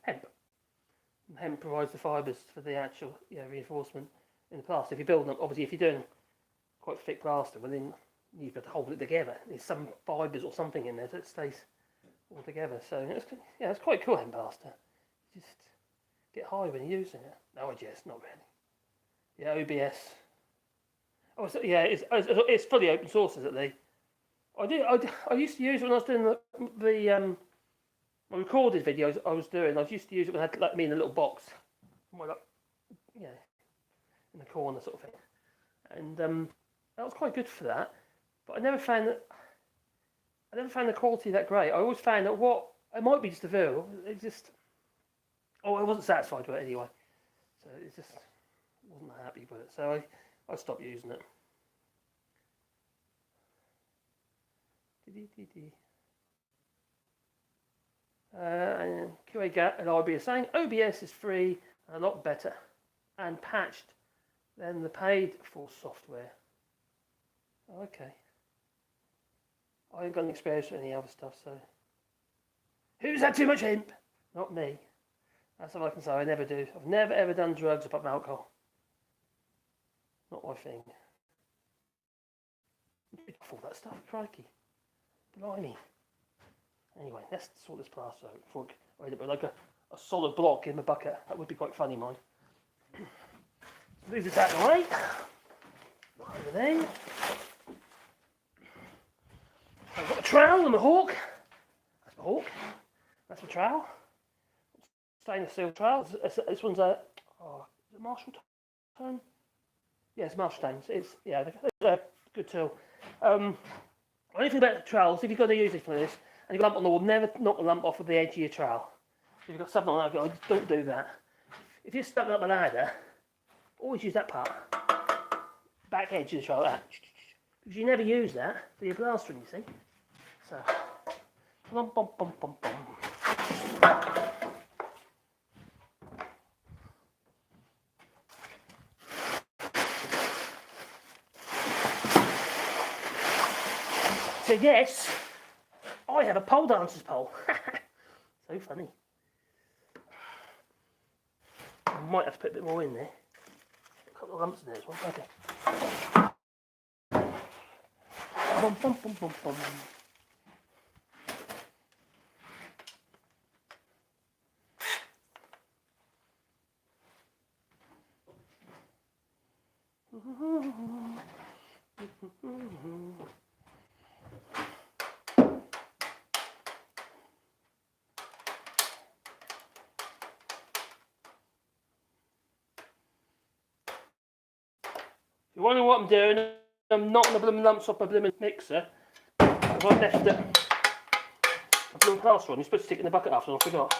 And hemp provides the fibres for the actual reinforcement in the plaster. If you're building up, obviously, if you're doing quite thick plaster, well then you've got to hold it together. There's some fibres or something in there so it stays all together. So it's quite cool, hemp plaster. You just get high when you're using it. No, I just not really. Yeah, OBS. Oh, so, yeah, it's fully open source, is it, Lee? I used to use it when I was doing the my recorded videos I was doing. I used to use it when I had like me in a little box, in the corner sort of thing, and that was quite good for that. But I never found the quality that great. I always found that it might be just a viral. I wasn't satisfied with it anyway, so it just wasn't happy with it. So I stopped using it. And QA and IB are saying OBS is free and a lot better and patched than the paid for software. Okay. I ain't got any experience with any other stuff, so. Who's had too much hemp? Not me. That's all I can say. I never do. I've never ever done drugs apart from alcohol. Not my thing. All that stuff, crikey. Blimey. Anyway, let's sort this plaster out before I end up with like a solid block in the bucket. That would be quite funny, mind. Move this out of the way. Over there. So I've got the trowel and the hawk. That's the hawk. That's the trowel. Stainless steel trowel. This one's a, oh, is it Marshall tone? Yeah, it's Marshall tones. It's, yeah, they're a good tool. Only thing about the trowels, if you're going to use it for this, and you've got a lump on the wall, never knock the lump off of the edge of your trowel. If you've got something like that, don't do that. If you're stuck up a ladder, always use that part. Back edge of the trowel, that. Because you never use that for your plastering, you see. So, bum, bum, bum, bum, bum. So yes, I have a pole dancer's pole. So funny. I might have to put a bit more in there. A couple of lumps in there as well. Okay. Bum, bum, bum, bum, bum. If you're wondering what I'm doing, I'm knocking the blooming lumps off my blooming mixer. I've left a blooming plaster on. You're supposed to stick it in the bucket after, and I forgot.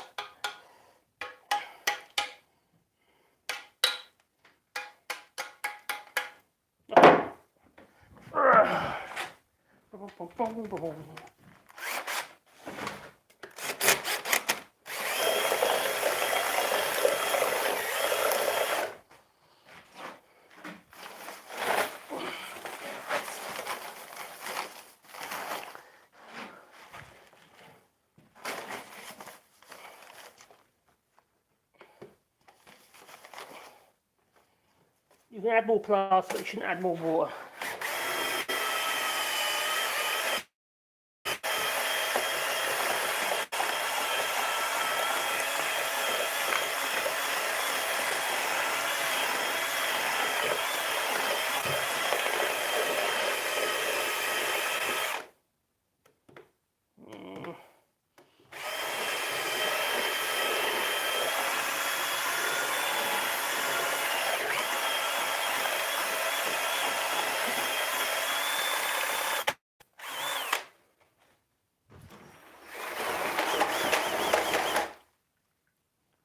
You can add more plaster, but you shouldn't add more water.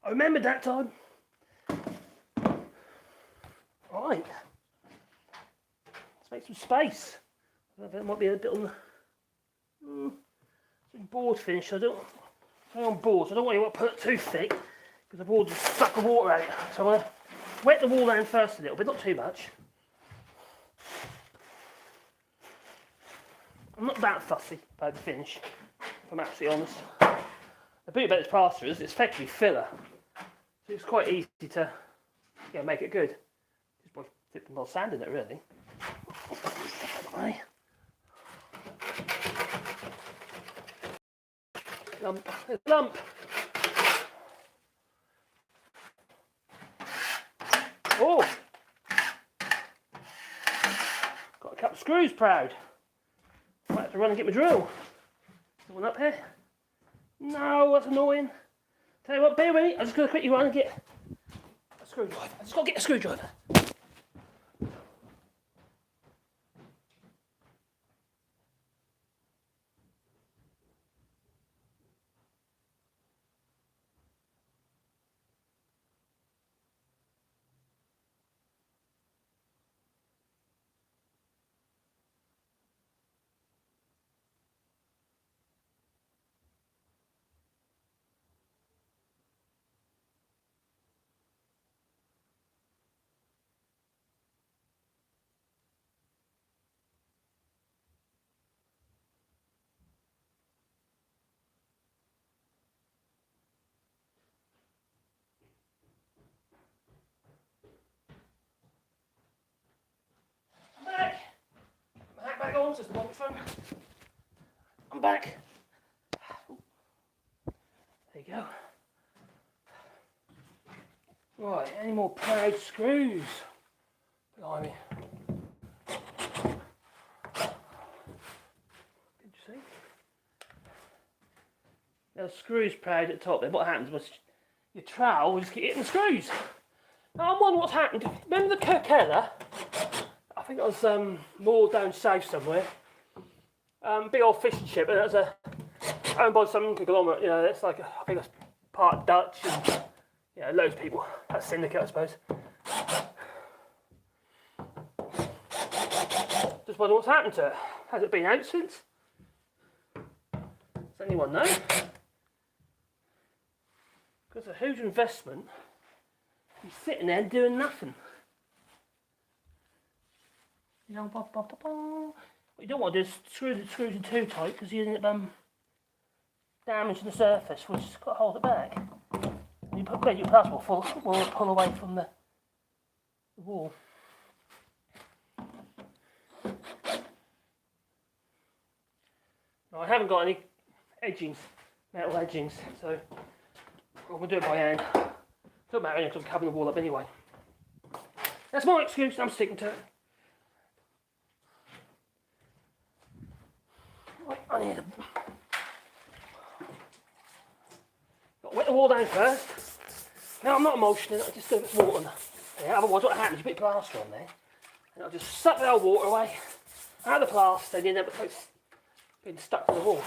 I remembered that time. Right. Let's make some space. There might be a bit on the board finish. I don't on boards. I don't want to put it too thick because the board just suck the water out. So I'm going to wet the wall down first a little bit, not too much. I'm not that fussy about the finish, if I'm absolutely honest. The beauty about this plaster is it's effectively filler. So it's quite easy to make it good. Just by flipping more sand in it, really. Lump, lump. Oh! Got a couple of screws proud. Might have to run and get my drill. Is one up here? No, that's annoying. Tell you what, bear with me. I'm just going to quickly run and get a screwdriver. I just got to get a screwdriver. Back on, just the microphone. I'm back. There you go. Right, any more proud screws? Blimey. Did you see? There's screws proud at the top there. What happens was your trowel will just keep hitting the screws. Now I'm wondering what's happened. Remember the Kirkella? I think it was more down south somewhere. Big old fishing ship, and it was owned by some conglomerate. You know, it's like I think it's part Dutch and loads of people. That's syndicate, I suppose. Just wonder what's happened to it. Has it been out since? Does anyone know? Because it's a huge investment. He's sitting there doing nothing. You know, what you don't want to do is screw it too tight because you end up damaging the surface, which has got to hold it back. You put your plaster will pull away from the wall. Now, I haven't got any edgings, metal edgings, so I'm going to do it by hand. Doesn't matter because I'm covering the wall up anyway. That's my excuse, I'm sticking to it. Right, I need got to wet the wall down first. Now I'm not emulsioning it, I just do it with water. Yeah, otherwise what happens, you put plaster on there, and I'll just suck the old water away, out of the plaster, and you end up being stuck to the wall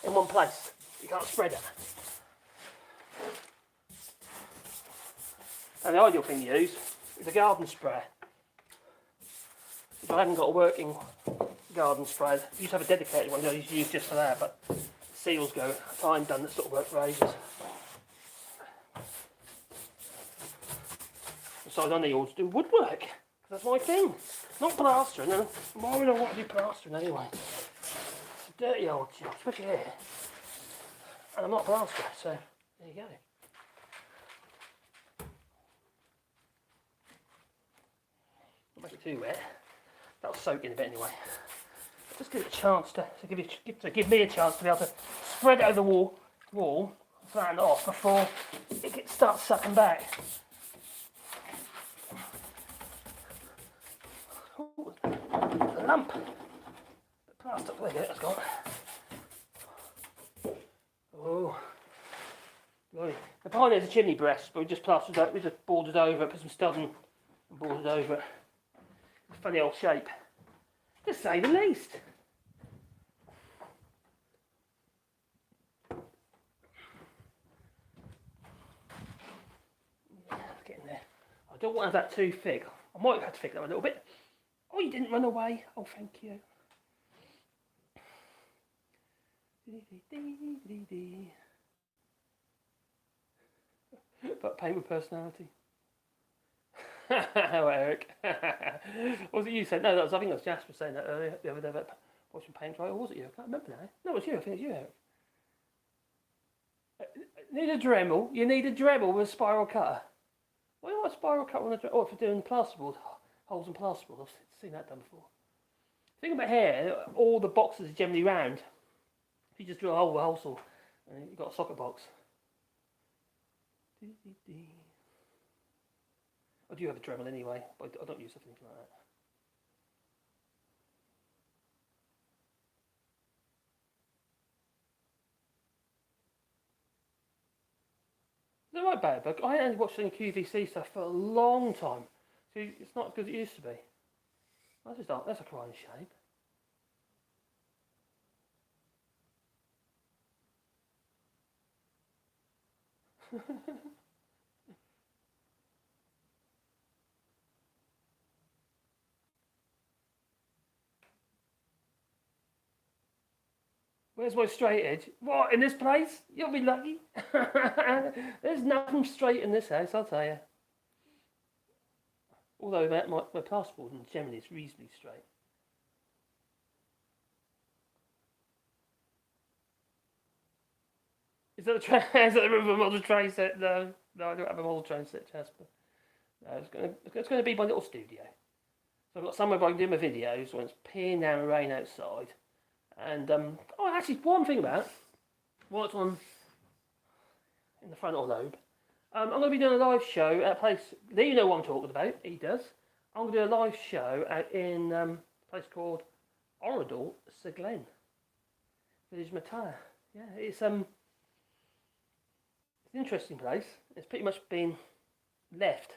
in one place. You can't spread it. And the ideal thing to use is a garden spray. If I haven't got a working garden spray, I used to have a dedicated one I used to use just for that, but seals go, time done that sort of work for ages. Besides, I need all to do woodwork. That's my thing. Not plastering. Why would I want to do plastering anyway? It's a dirty old job, especially here. And I'm not a plasterer, so there you go. Don't make it too wet. That'll soak in a bit anyway. Just give it a chance to give me a chance to be able to spread it over the wall, flatten it off before it starts sucking back. Ooh, a lump. The plaster, there you go, that's gone. Oh, right. The behind there's a chimney breast, but we just plastered it, we just boarded over it, put some studding and boarded over it. It's a funny old shape, to say the least. Yeah, it's getting there. I don't want to have that too thick. I might have to thicken that a little bit. Oh, you didn't run away. Oh, thank you. But paint with personality. Oh, Eric. Was it you saying? No, I think it was Jasper saying that earlier, the other day about washing paint dry. Or was it you? I can't remember now. No, it was you. I think it was you, Eric. Need a Dremel. You need a Dremel with a spiral cutter. Why not a spiral cutter on a Dremel? Oh, for doing plasterboard. Holes in plasterboard. I've seen that done before. Think about here, all the boxes are generally round. If you just drill a hole with a hole saw, and you've got a socket box. I do have a Dremel anyway, but I don't use something like that. They're right bad, but I haven't watched any QVC stuff for a long time. So it's not as good as it used to be. That's a crying shape. Where's my straight edge? What, in this place? You'll be lucky. There's nothing straight in this house, I'll tell you. Although my plasterboard generally is reasonably straight. Is that the room of a model train set? No, I don't have a model train set, Jasper. No, it's going to be my little studio. So I've got somewhere where I can do my videos when it's peeing down rain outside. And, oh, actually, one thing about it, while it's on in the frontal lobe, I'm going to be doing a live show at a place, there you know what I'm talking about, he does. I'm going to do a live show out in a place called Oradour-sur-Glane, Village Matar. Yeah, it's It's an interesting place. It's pretty much been left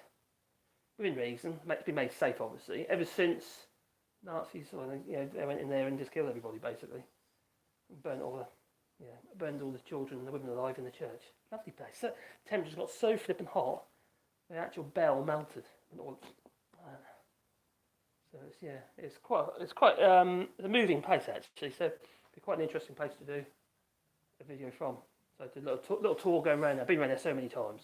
within reason. It's been made safe, obviously, ever since Nazis, they went in there and just killed everybody basically, and burned all the children and the women alive in the church. Lovely place. So, temperatures got so flipping hot, the actual bell melted. And all, so it's quite a moving place actually. So it'd be quite an interesting place to do a video from. So I did a little tour going around there. I've been around there so many times.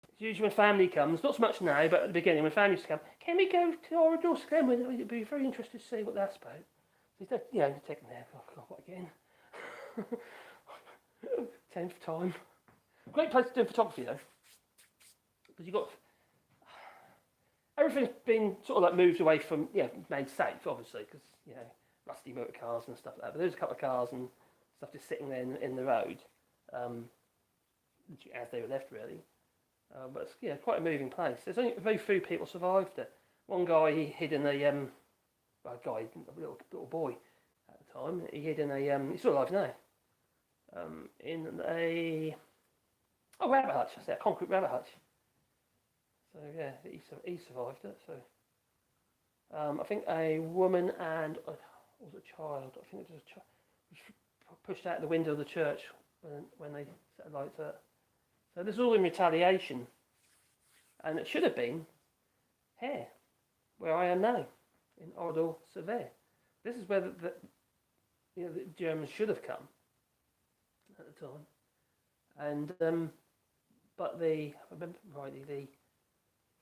It's usually when family comes, not so much now, but at the beginning when family used to come, can we go to Oradour-sur-Glane? It'd be very interested to see what that's about. So take them there. Oh, what again? 10th time. Great place to do photography though, because you've got everything's been sort of like moved away from made safe, obviously, because rusty motor cars and stuff like that. But there's a couple of cars and stuff just sitting there in the road, as they were left really. But it's quite a moving place. There's only very few people survived it. One guy he hid in a little boy at the time. He hid in a he's still alive now. In a rabbit hutch. I say a concrete rabbit hutch. So yeah, he survived it. So I think a woman and was a child. I think it was a child was pushed out the window of the church when they set a light to it. So this is all in retaliation, and it should have been here, where I am now, in Oradour-sur-Glane. This is where the Germans should have come at the time, and but if I remember rightly, the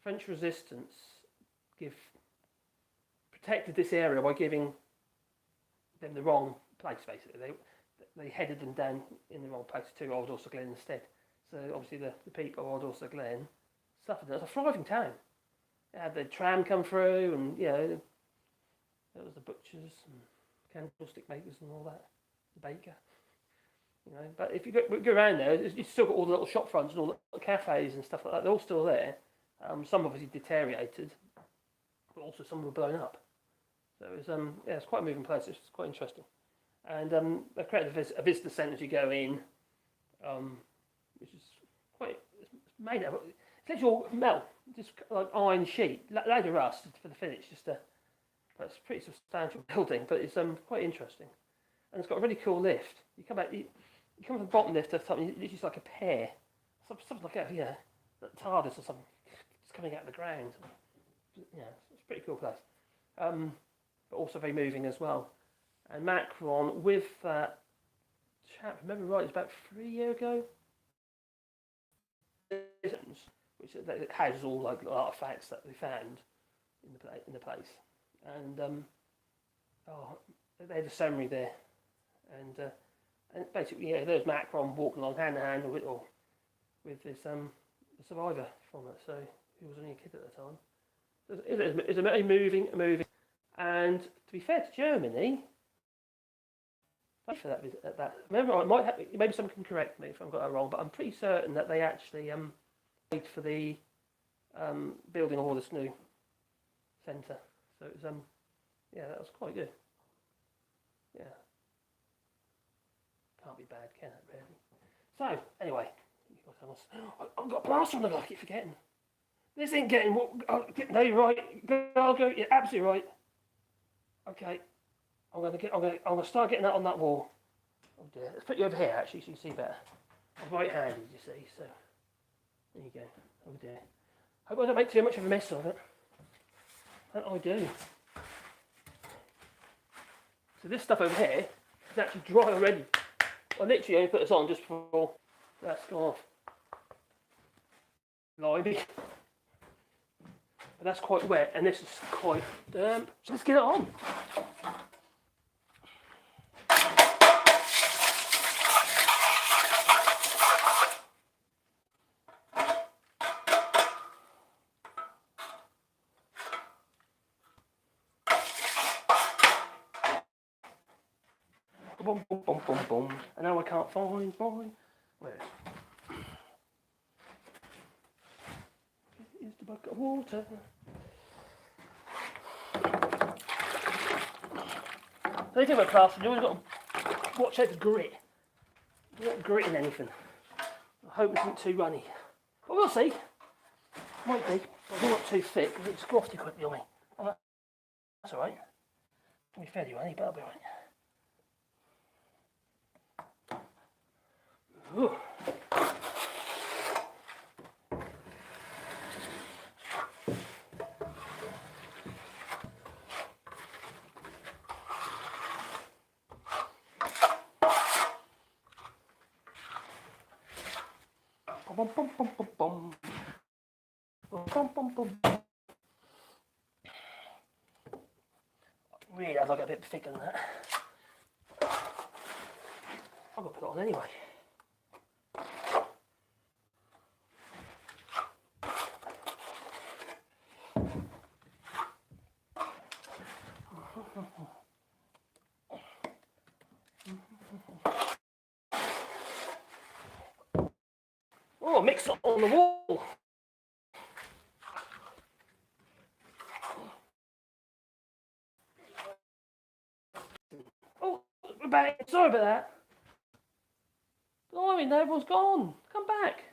French resistance protected this area by giving them the wrong place. Basically, they headed them down in the wrong place to Oradour-sur-Glane instead. So obviously the people of Oradour-sur-Glane suffered. It was a thriving town. It had the tram come through, and there was the butchers and candlestick makers and all that, the baker. But if you go around there, you've still got all the little shop fronts and all the little cafes and stuff like that. They're all still there. Some obviously deteriorated, but also some were blown up. So it's quite a moving place. It's quite interesting. And they created a visitor centre as you go in. Which is it's made out of, it's actual metal, just like iron sheet, loads of rust for the finish, but it's a pretty substantial building, but it's quite interesting, and it's got a really cool lift. You come out, you come from the bottom lift to the top, and it's just like a pear, something like that, like TARDIS or something, just coming out of the ground. It's a pretty cool place, but also very moving as well. And Macron with that chap, remember right, it's about 3 years ago. Which houses all like artifacts that they found in the place, and they had a ceremony there, and basically there's Macron walking along hand in hand with this the survivor from it, so he was only a kid at the time. It's a very moving, and to be fair to Germany, for that. Remember, maybe someone can correct me if I've got that wrong, but I'm pretty certain that they actually paid for the building of all this new centre. So it was that was quite good. Yeah, can't be bad, can it really? So anyway, I've got a plaster on the back. I keep forgetting. This ain't getting what. No, you're right. Go. You're absolutely right. Okay. I'm gonna start getting that on that wall. Oh dear. Let's put you over here actually so you can see better. I'm right-handed, you see, so there you go. Oh dear. Hope I don't make too much of a mess of it. That I do. So this stuff over here is actually dry already. I literally only put this on just before that's gone off. Blimey. But that's quite wet, and this is quite damp. So let's get it on. Boom, boom, boom, boom, boom. And now I can't find mine. Where is it? Here's the bucket of water. So you think about plastering, you always got to watch out for grit. You don't grit in anything. Oh I hope it isn't too runny. But we'll see. Might be. But not too thick because it's frothy quickly on me. Oh, that's alright. It'll be fairly runny, but I'll be alright. Ooh. Bum, bum, bum, bum, bum. Bum, bum, bum, bum. Really, I'd like it a bit thicker than that. I'm going to put it on anyway. Oh, mix it on the wall. Oh, we're back. Sorry about that. Blimey, everyone's gone. Come back.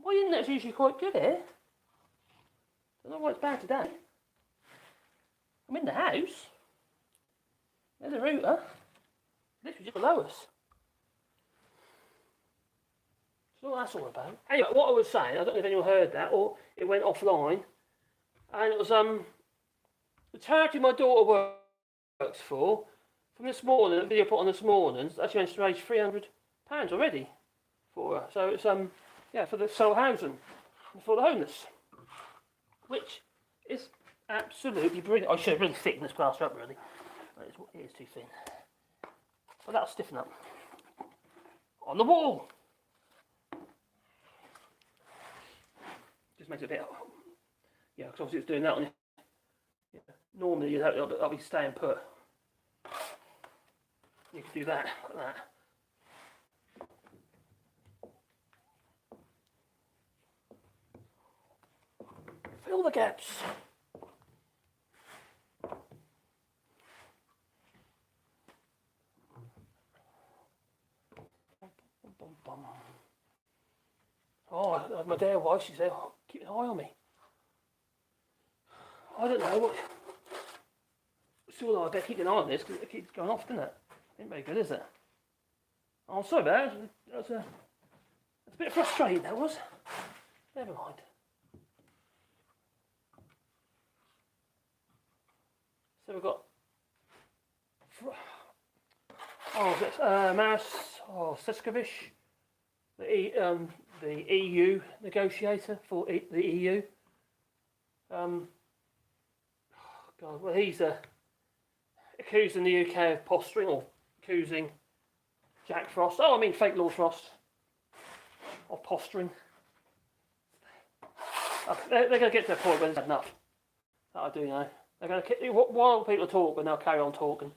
Well, the internet's usually quite good here. Don't know why it's bad today. I'm in the house. There's a router. Literally just below us. So what that's all about. Anyway, what I was saying, I don't know if anyone heard that or it went offline. And it was the charity my daughter works for, from this morning, the video I put on this morning, actually managed to raise £300 already for her. So it's yeah, for the soul housing for the homeless, which is absolutely brilliant. I should have really thickened this plaster up really. It is too thin, but that'll stiffen up on the wall. Just makes it a bit, yeah, because obviously it's doing that on. Yeah, normally you'd have I'll be staying put. You can do that like that. Fill the gaps. Oh, my dear wife, she said, oh, keep an eye on me. I don't know what. Still, I better keep an eye on this because it keeps going off, doesn't it? Ain't very good, is it? Oh, I'm sorry about that. That's a bit frustrating, that was. Never mind. So we've got. Oh, that's Maris Seskovich, the EU negotiator for the EU. God, well, he's accusing the UK of posturing, or accusing Jack Frost. Oh, I mean fake Lord Frost of posturing. They're going to get to a point where they've had enough. That I do know. They're going to while people talk, and they'll carry on talking.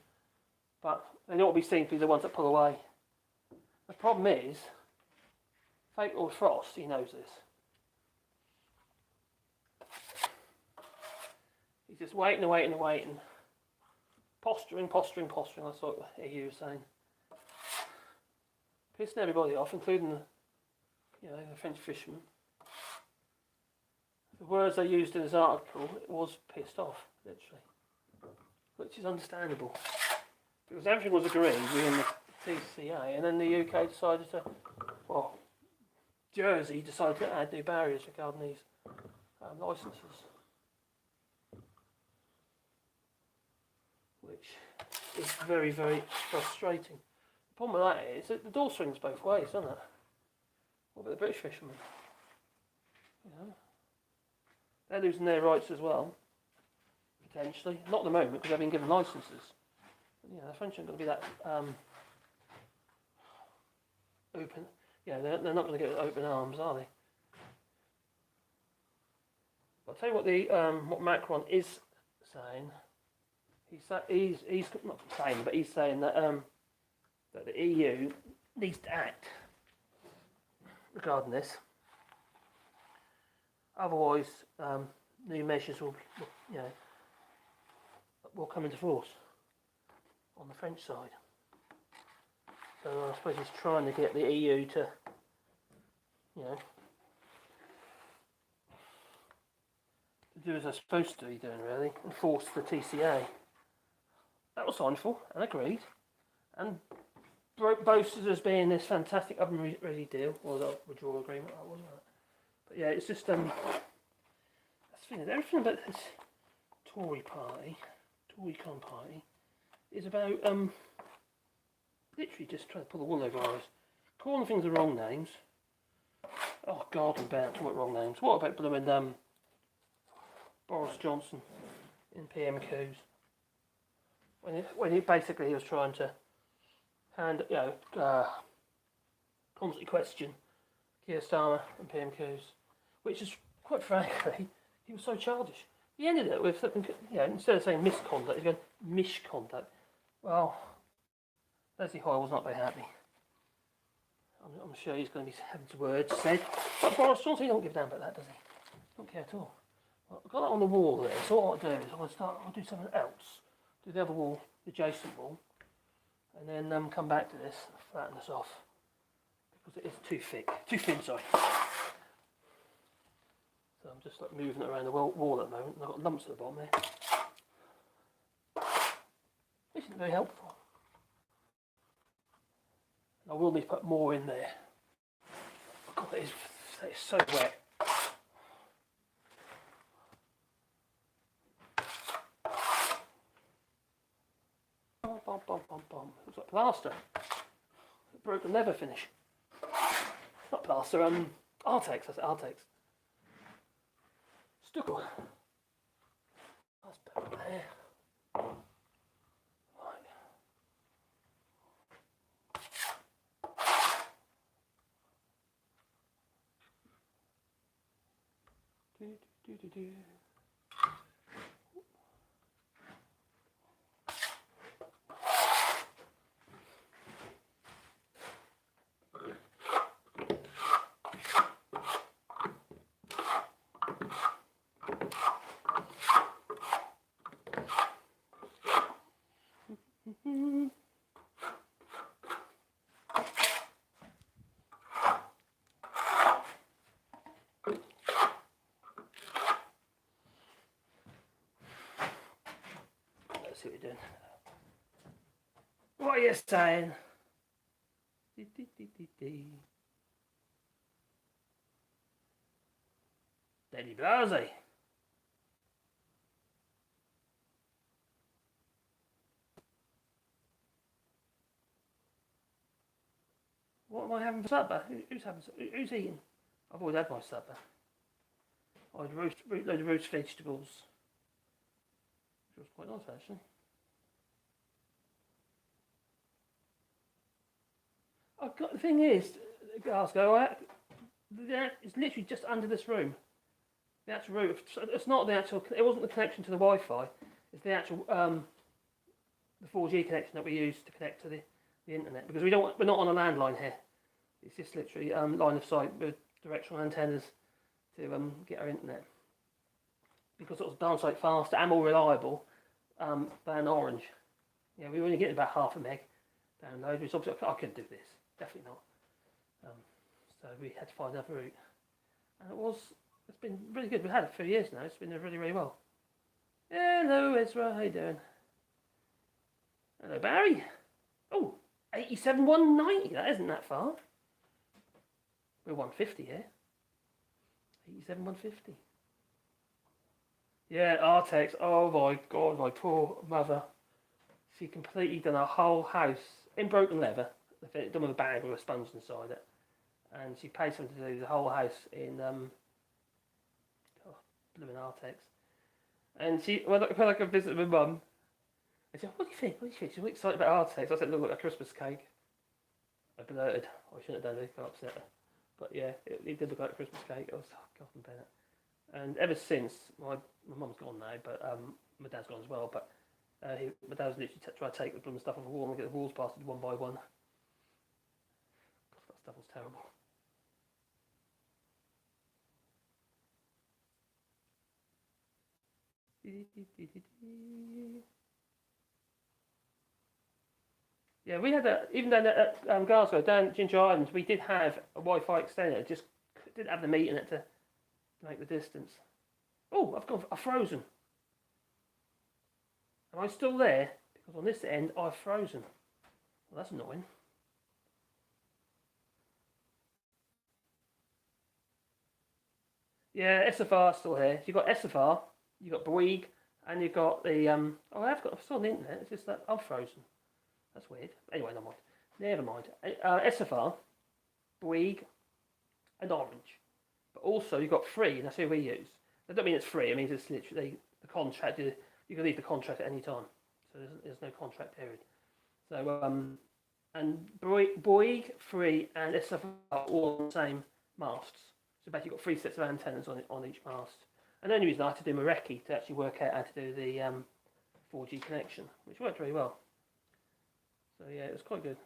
But they don't want to be seen to be the ones that pull away. The problem is, fake Lord Frost, he knows this. He's just waiting and waiting and waiting. Posturing, posturing, posturing, that's what the EU was saying. Pissing everybody off, including the French fishermen. The words they used in his article, it was pissed off, literally. Which is understandable. Because everything was agreed within the TCA, and then the UK decided to, well, Jersey decided to add new barriers regarding these licences. Which is very, very frustrating. The problem with that is that the door swings both ways, doesn't it? What about the British fishermen? You know, they're losing their rights as well, potentially. Not at the moment because they've been given licences. Yeah, the French aren't going to be that open. Yeah, they're not going to get open arms, are they? I'll tell you what what Macron is saying. He's not saying, but he's saying that that the EU needs to act regarding this. Otherwise, new measures will come into force on the French side. So I suppose he's trying to get the EU to, you know, to do as they're supposed to be doing, really, and force the TCA. That was signed for and agreed, and boasted as being this fantastic oven-ready deal, or the withdrawal agreement, that wasn't it? But yeah, it's just that's the thing. Everything about this Tory party, Tory con party, is about literally just trying to pull the wool over our eyes, calling things the wrong names. Oh God, I'm bad to what wrong names. What about blooming Boris Johnson in PM coups? When he basically was trying to constantly question Keir Starmer and PM coups, which is quite frankly, he was so childish. He ended it with something, instead of saying misconduct, he's going misconduct. Well, Leslie Hoyle was not very happy. I'm sure he's going to be having his words said. But Boris Johnson, he don't give a damn about that, does he? Don't care at all. Well, I've got that on the wall there, so what I'll do is I'll do something else. Do the other wall, the adjacent wall, and then come back to this, flatten this off, because it is too thick, too thin, sorry. So I'm just like moving it around the wall at the moment, and I've got lumps at the bottom there. This isn't very helpful. I will need to put more in there. God, that is so wet. Looks like plaster. Broken leather finish. Not plaster, Artex, that's Artex. Stucco. That's better there. Right. Do. Let's see what you're doing. What are you saying? Daddy Blase. What am I having for supper? Who's eating? I've always had my supper. I had a load of roast vegetables, which was quite nice actually. I've got, the thing is, Glasgow, it's literally just under this room. The actual roof. It's not the actual. It wasn't the connection to the Wi-Fi. It's the actual the 4G connection that we use to connect to the internet, because we're not on a landline here. It's just literally line of sight with directional antennas to get our internet, because it was darn sight faster and more reliable than Orange. Yeah, we were only getting about half a meg download, which obviously I couldn't do this, definitely not. So we had to find another route, and it's been really good. We've had it for years now. It's been really, really well. Hello Ezra, how you doing? Hello Barry. Oh, 87 190. That isn't that far. We're 150 here. 87 150. Yeah, Artex. Oh my God, my poor mother. She completely done a whole house in broken leather. Done with a bag with a sponge inside it, and she paid someone to do the whole house in blooming Artex. And when I could visit my mum, I said, "What do you think? What do you think?" She's really excited about Artex. I said, "Look, like a Christmas cake." I blurted. I shouldn't have done it. I got upset her. But yeah, it did look like a Christmas cake. I was God and Bennett. And ever since, my mum's gone now, but my dad's gone as well. But my dad's literally tried to take the blooming stuff off the wall and get the walls plastered one by one. God, that stuff was terrible. Yeah, we had even down at Glasgow, down at Ginger Island, we did have a Wi-Fi extender. Just didn't have the meat in it to make the distance. Oh, I've frozen. Am I still there? Because on this end, I've frozen. Well, that's annoying. Yeah, SFR still here. You've got SFR, you've got Bouygues, and you've got the oh, I'm still on the internet. It's just that I'm frozen. That's weird. Anyway, never mind. Never mind. SFR, Bouygues, and Orange. But also you've got free, and that's who we use. I don't mean it's free. I mean it's literally the contract. You can leave the contract at any time, so there's no contract period. So and Bouygues, free, and SFR are all on the same masts. So basically, you've got 3 sets of antennas on each mast. And the only reason I had to do my recce to actually work out how to do the 4G connection, which worked very well. So yeah, it was quite good.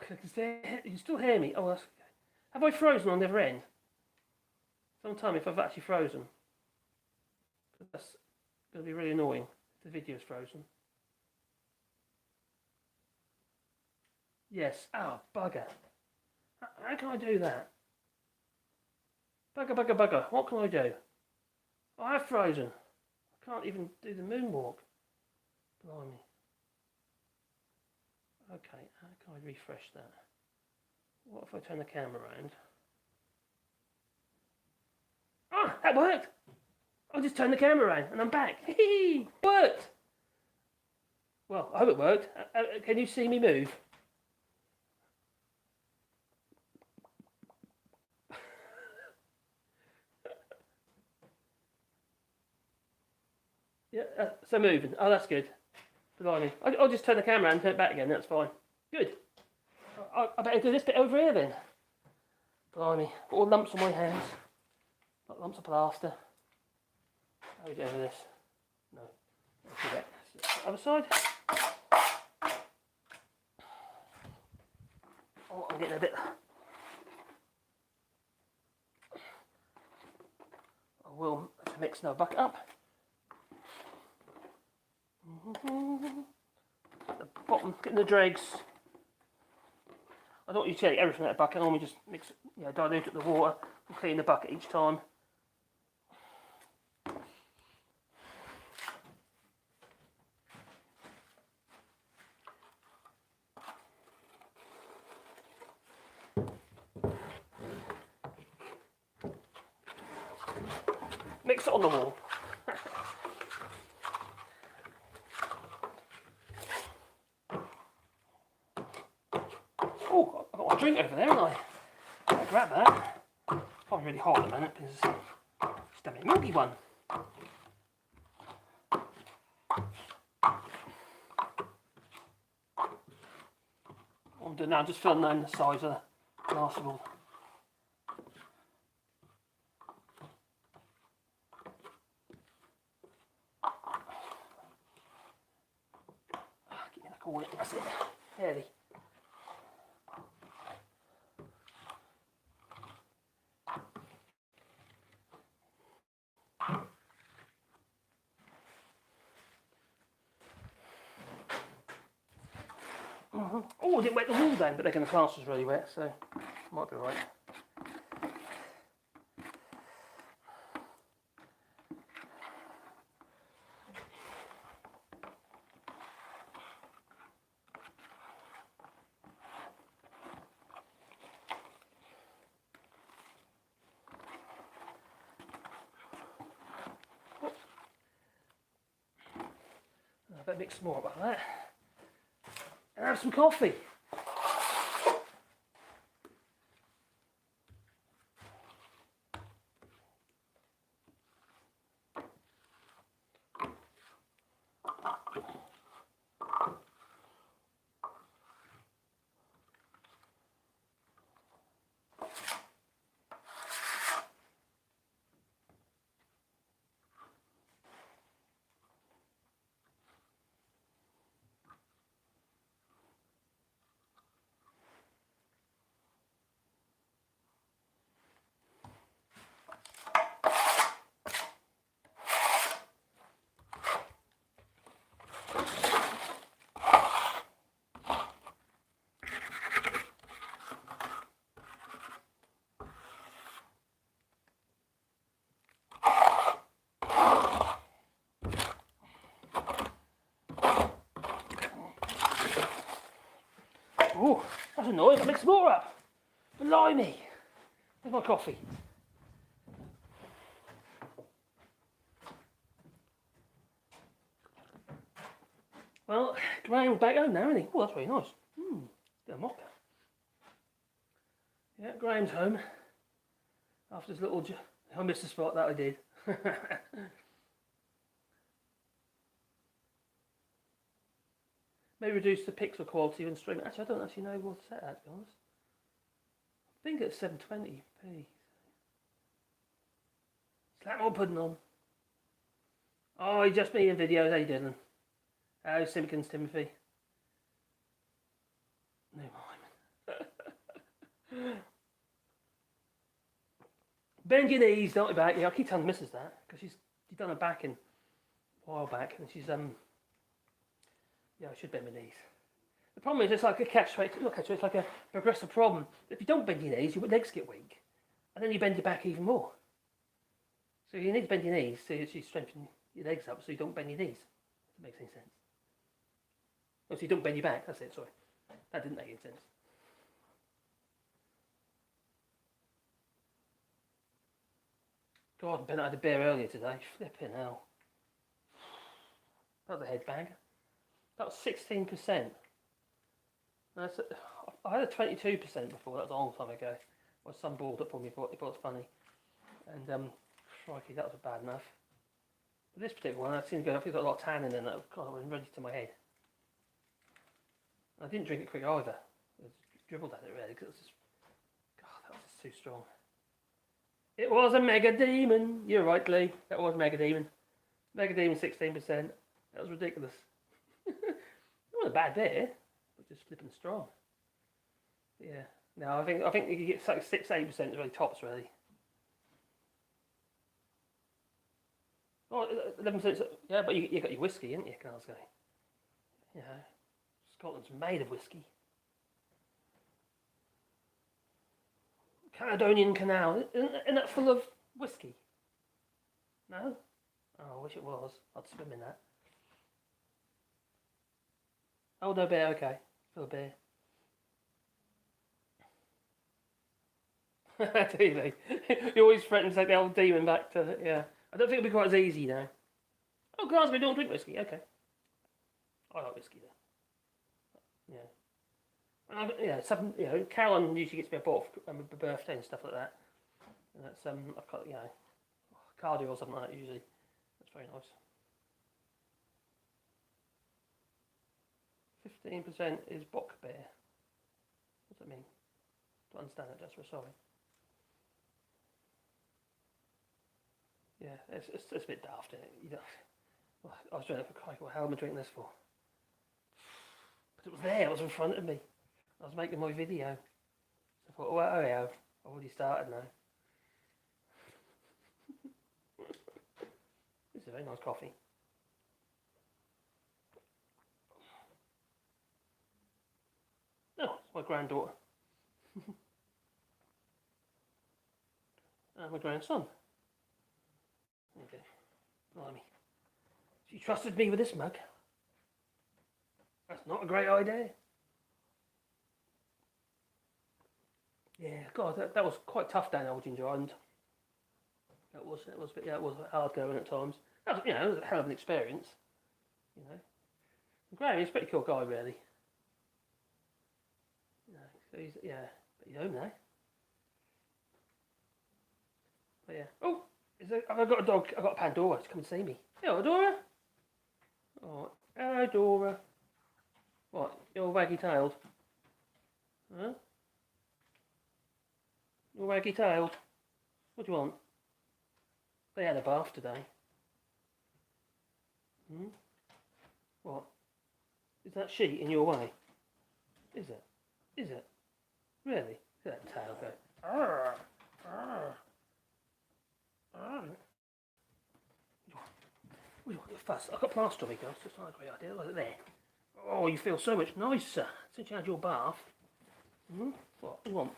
You can still hear me. Oh, that's okay. Have I frozen on the other end? Sometime if I've actually frozen. That's going to be really annoying if the video's frozen. Yes. Oh, bugger. How can I do that? Bugger, bugger, bugger. What can I do? Oh, I have frozen. I can't even do the moonwalk. Blimey. Okay, how can I refresh that? What if I turn the camera around? Ah, that worked! I'll just turn the camera around and I'm back. Hee, worked! Well, I hope it worked. Can you see me move? Yeah, so moving. Oh, that's good. Blimey. I'll just turn the camera around and turn it back again. That's fine. Good. I better do this bit over here then. Blimey. Got all lumps on my hands. Like lumps of plaster. How do we do with this? No. Let's do that. Other side. Oh, I'm getting a bit. I will mix another bucket up. At the bottom, getting the dregs. I don't usually take everything out of the bucket. I normally just mix, dilute it with the water and clean the bucket each time. Mix it on the wall. Oh, I've got my drink over there, haven't I? Better grab that. Probably really hot at the minute because it's a milky one. What I'm doing now, I'm just filling down the sides of the glass bottle. Give me the corner, that's it. Nearly. Oh, I didn't wet the wall down, but the plaster's really wet, so might be right. I better mix some more about that. And have some coffee. That's annoying. I'll mix more up. Blimey. Where's my coffee? Well, Graham's back home now, isn't he? Oh, that's very nice. Bit of mocha. Yeah, Graham's home. After his little... I missed the spot, that I did. May reduce the pixel quality when streaming. Actually, I don't actually know what to set at, to be honest. I think it's 720p. Slap more pudding on. Oh, just me in videos. How you doing? How's Simpkins, Timothy? No mind. Bend your knees, don't be back. Yeah, I keep telling the missus that because she's done her back in a while back, and she's yeah, I should bend my knees. The problem is it's like a it's like a progressive problem. If you don't bend your knees, your legs get weak, and then you bend your back even more. So you need to bend your knees so you strengthen your legs up, so you don't bend your knees. If that makes any sense. Oh, so you don't bend your back. That's it. Sorry, that didn't make any sense. God, Ben, I had a beer earlier today. Flipping hell. That was a head bag. That was 16%. I had a 22% before. That was a long time ago. My son balled up on me, thought it was funny. And crikey, that was bad enough. But this particular one, I seemed to go. I think got a lot of tannin in it. God, I was ready to my head. I didn't drink it quick either. I dribbled at it really because it was just, God, that was just too strong. It was a mega demon. You're right, Lee. That was mega demon. Mega demon 16%. That was ridiculous. It wasn't a bad beer, but just flipping strong. But yeah. No, I think you get like 6-8% is really tops really. Oh, 11%. Yeah, but you got your whiskey, haven't you, Glasgow? You know, Scotland's made of whiskey. Caledonian Canal, isn't that full of whiskey? No? Oh, I wish it was. I'd swim in that. Oh, no beer, okay. Full of beer. TV. You always threaten to take the old demon back to, yeah. I don't think it'll be quite as easy now. Oh, Glasgow don't drink whiskey, okay. I like whiskey though. Yeah. Yeah, Caroline usually gets me a bottle for my birthday and stuff like that. And that's I've got cardio or something like that usually. That's very nice. 15% is Bock beer. What's that mean? Don't understand that, Jasper. Sorry. Yeah, it's a bit daft, isn't it? You know, I was drinking it for crikey. Well, how am I drinking this for? But it was there. It was in front of me. I was making my video. So I thought, oh yeah, I've already started now. This is a very nice coffee. Oh, it's my granddaughter. And my grandson. Okay, blimey. She trusted me with this mug. That's not a great idea. Yeah, God, that was quite tough down old Ginger Island. It was hard going at times. That was, it was a hell of an experience. You know, Graham, he's a pretty cool guy, really. So but he's home now. But yeah. Oh, I've got a dog. I've got a Pandora to come and see me. Hello, Dora. Oh, hello, Dora. What? You're waggy-tailed? Huh? You're waggy-tailed? What do you want? They had a bath today. What? Is that sheet in your way? Is it? Is it? Really? Look at that tail go. Arr, arr, arr. What do you fuss? I've got plaster on me, girls. It's not a great idea. Look at there. Oh, you feel so much nicer since you had your bath. What do you want?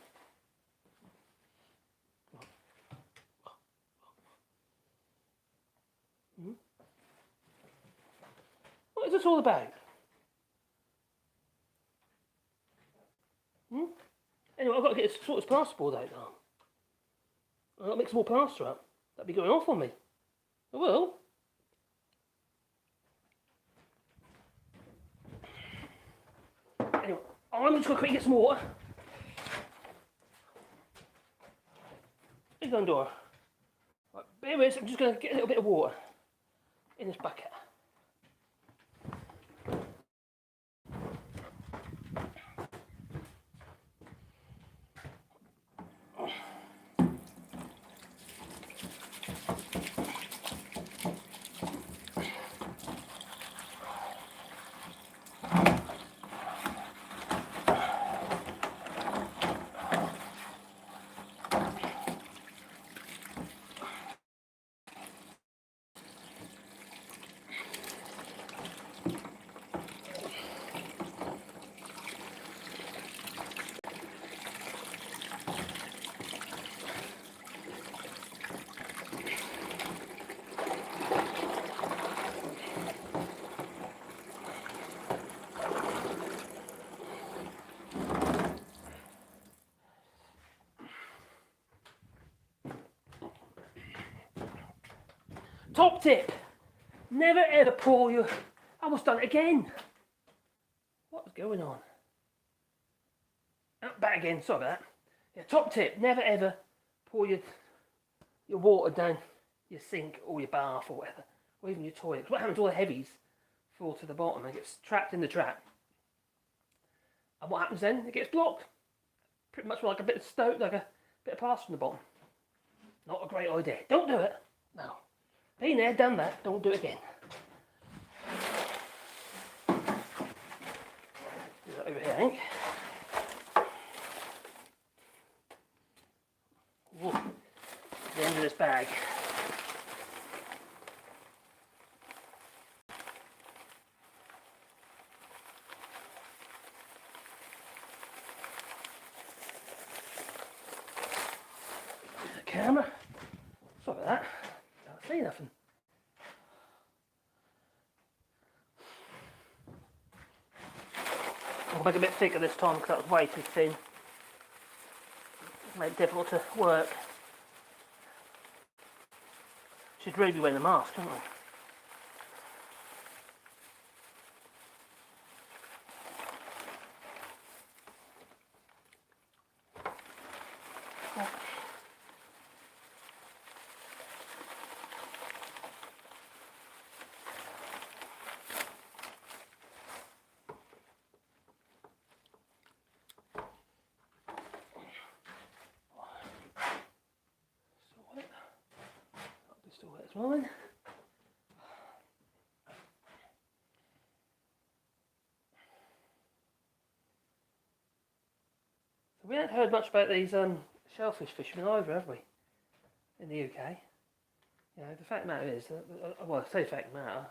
What is this all about? Anyway, I've got to get this sort of plasterboard out now. I've got to mix some more plaster up. That'd be going off on me. I will. Anyway, I'm just going to quickly get some water. Here's the door. Right, bear with us, I'm just going to get a little bit of water in this bucket. Top tip, never ever pour your, I almost done it again. What's going on? Oh, back again, sorry about that. Yeah, top tip, never ever pour your water down your sink or your bath or whatever, or even your toilet. What happens, all the heavies fall to the bottom and gets trapped in the trap. And what happens then? It gets blocked. Pretty much like a bit of stone, like a bit of plaster on the bottom. Not a great idea. Don't do it. No. Been there, done that, don't do it again. Do that over here, I think. Ooh, the end of this bag. The camera. Sorry about that. Can't see nothing. I'll make it a bit thicker this time because that was way too thin. Make it difficult to work. Should really be wearing a mask, shouldn't I? Still wet as well then. So we haven't heard much about these shellfish fishermen either, have we? In the UK. You know, the fact of the matter is, well, I say fact of the matter,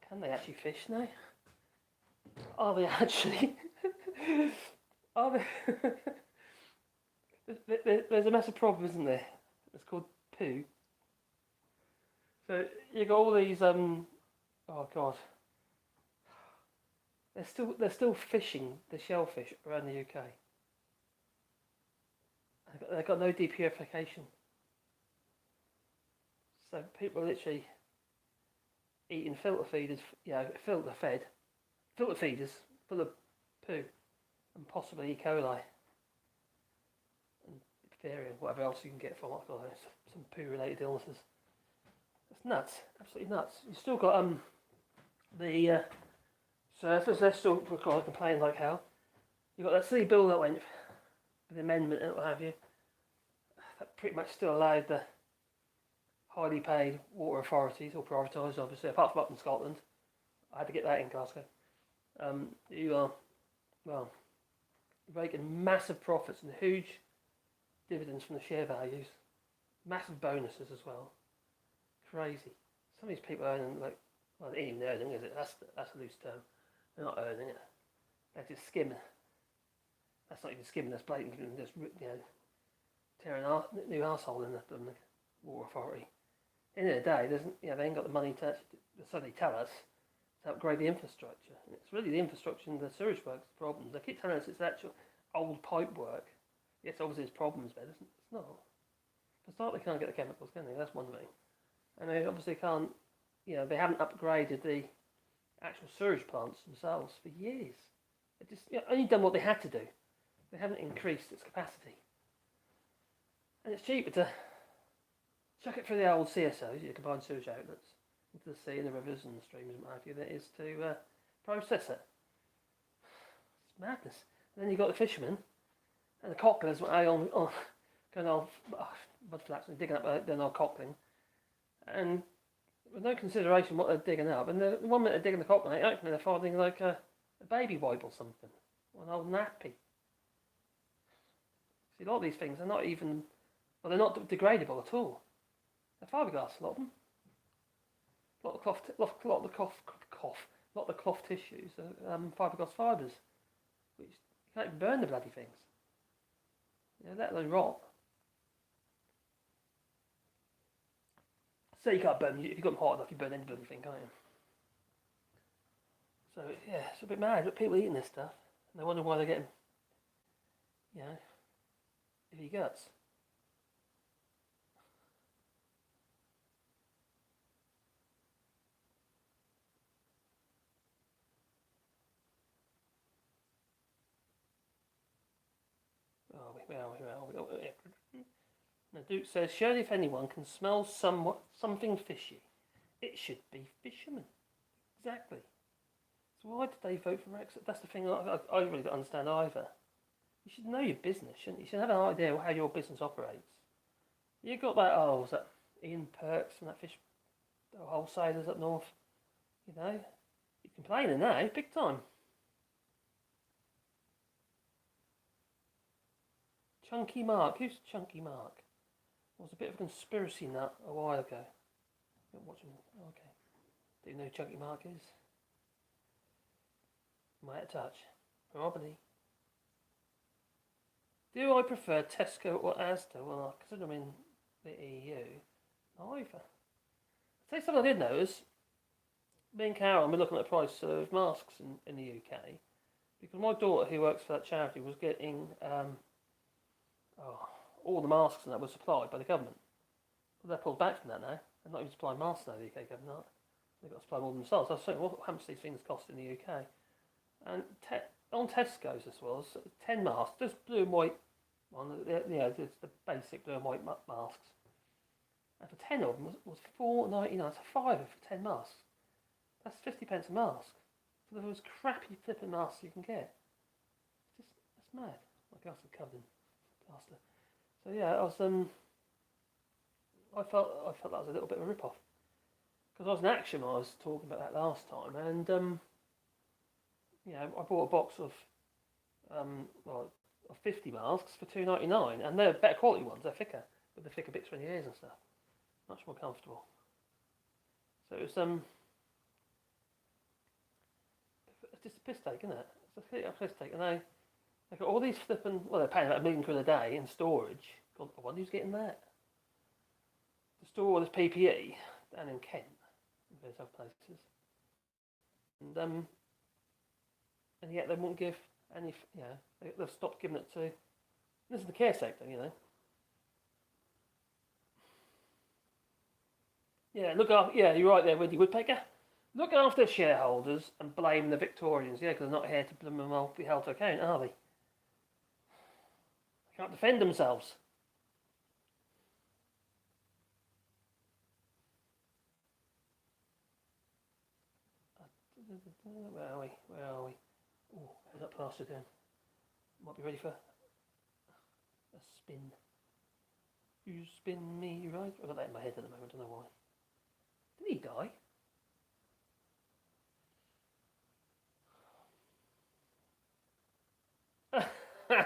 can they actually fish now? Are they actually? Are they? There's a massive problem, isn't there? It's called poo. So you got all these oh god, they're still fishing the shellfish around the UK. They've got no depurification. So people are literally eating filter feeders, you know, filter feeders full of poo and possibly E. coli and diphtheria, whatever else you can get from some poo related illnesses. It's nuts, absolutely nuts. You've still got the surfers, they're still complaining like hell. You've got that silly bill that went with the amendment and what have you. That pretty much still allowed the highly paid water authorities, or privatised obviously, apart from up in Scotland. I had to get that in Glasgow. You are, well, making massive profits and huge dividends from the share values. Massive bonuses as well. Crazy. Some of these people are earning, like, well, they ain't even earning, is it? That's a loose term. They're not earning it. They're just skimming. That's not even skimming, that's blatantly just, you know, tearing a new arsehole in the water authority. At the end of the day, they ain't got the money to, so they tell us, to upgrade the infrastructure. And it's really the infrastructure and the sewage works the problem. They keep telling us it's actual. old pipe work. Yes, obviously there's problems there. It's not. For start, they can't get the chemicals, can they? That's one thing. And they obviously can't, they haven't upgraded the actual sewage plants themselves for years. They just only done what they had to do. They haven't increased its capacity. And it's cheaper to chuck it through the old CSOs, your combined sewage outlets, into the sea and the rivers and the streams and what have you, than it is to process it. It's madness. And then you've got the fishermen and the cocklers going on mud flats and digging up their cockling, and with no consideration what they're digging up. And the one minute they're digging the cockling, actually they're finding like a baby wipe or something, or an old nappy. See, a lot of these things are not even, they're not degradable at all. They're fiberglass, a lot of them. A lot of the cloth tissues are fiberglass fibres, which you can't even burn the bloody things. Let alone rot. So you can't burn, if you've got them hot enough, you burn any bloody thing, can't you? So yeah, it's a bit mad. But people eating this stuff, and they wonder why they're getting, iffy guts. Where are we? Now Duke says, surely if anyone can smell something fishy, it should be fishermen. Exactly. So why did they vote for Brexit? That's the thing I really don't understand either. You should know your business, shouldn't you? You should have an idea how your business operates. You got that, was that Ian Perks and that fish wholesalers up north? You're complaining now, big time. Chunky Mark. Who's Chunky Mark? Was a bit of a conspiracy nut a while ago. Watching. Okay. Do you know who Chunky Mark is? Might touch. Probably. Do I prefer Tesco or Asda? Well, considering I'm in the EU, neither. I'll tell you something I did notice. Me and Carol, we're looking at the price of masks in the UK. Because my daughter, who works for that charity, was getting all the masks and that were supplied by the government. Well, they're pulled back from that now. They're not even supplying masks now, the UK government. They've got to supply more themselves. I was saying, how much these things cost in the UK? And on Tesco's this was, 10 masks, just blue and white one, it's the basic blue and white masks. And for 10 of them was $4.99, so £5 for 10 masks. That's 50p a mask. For the most crappy flipping masks you can get. That's mad. My glass is covered in plaster. So yeah, I felt that was a little bit of a rip-off. Because I was in Action when I was talking about that last time, and I bought a box of 50 masks for $2.99, and they're better quality ones. They're thicker, with the thicker bits around your ears and stuff. Much more comfortable. So it was it's just a piss take, isn't it? It's a piss take, and they got all these flipping. Well, they're paying about £1 million a day in storage. God, I wonder who's getting that. To store all this PPE down in Kent, and various other places, and yet they won't give any. They've stopped giving it to. This is the care sector, Yeah, you're right there, Wendy Woodpecker. Look after shareholders and blame the Victorians, because they're not here to be held to account, are they? They can't defend themselves. Where are we? Oh, how's that plaster doing? Might be ready for a spin. You spin me right? I've got that in my head at the moment, I don't know why. Did he die?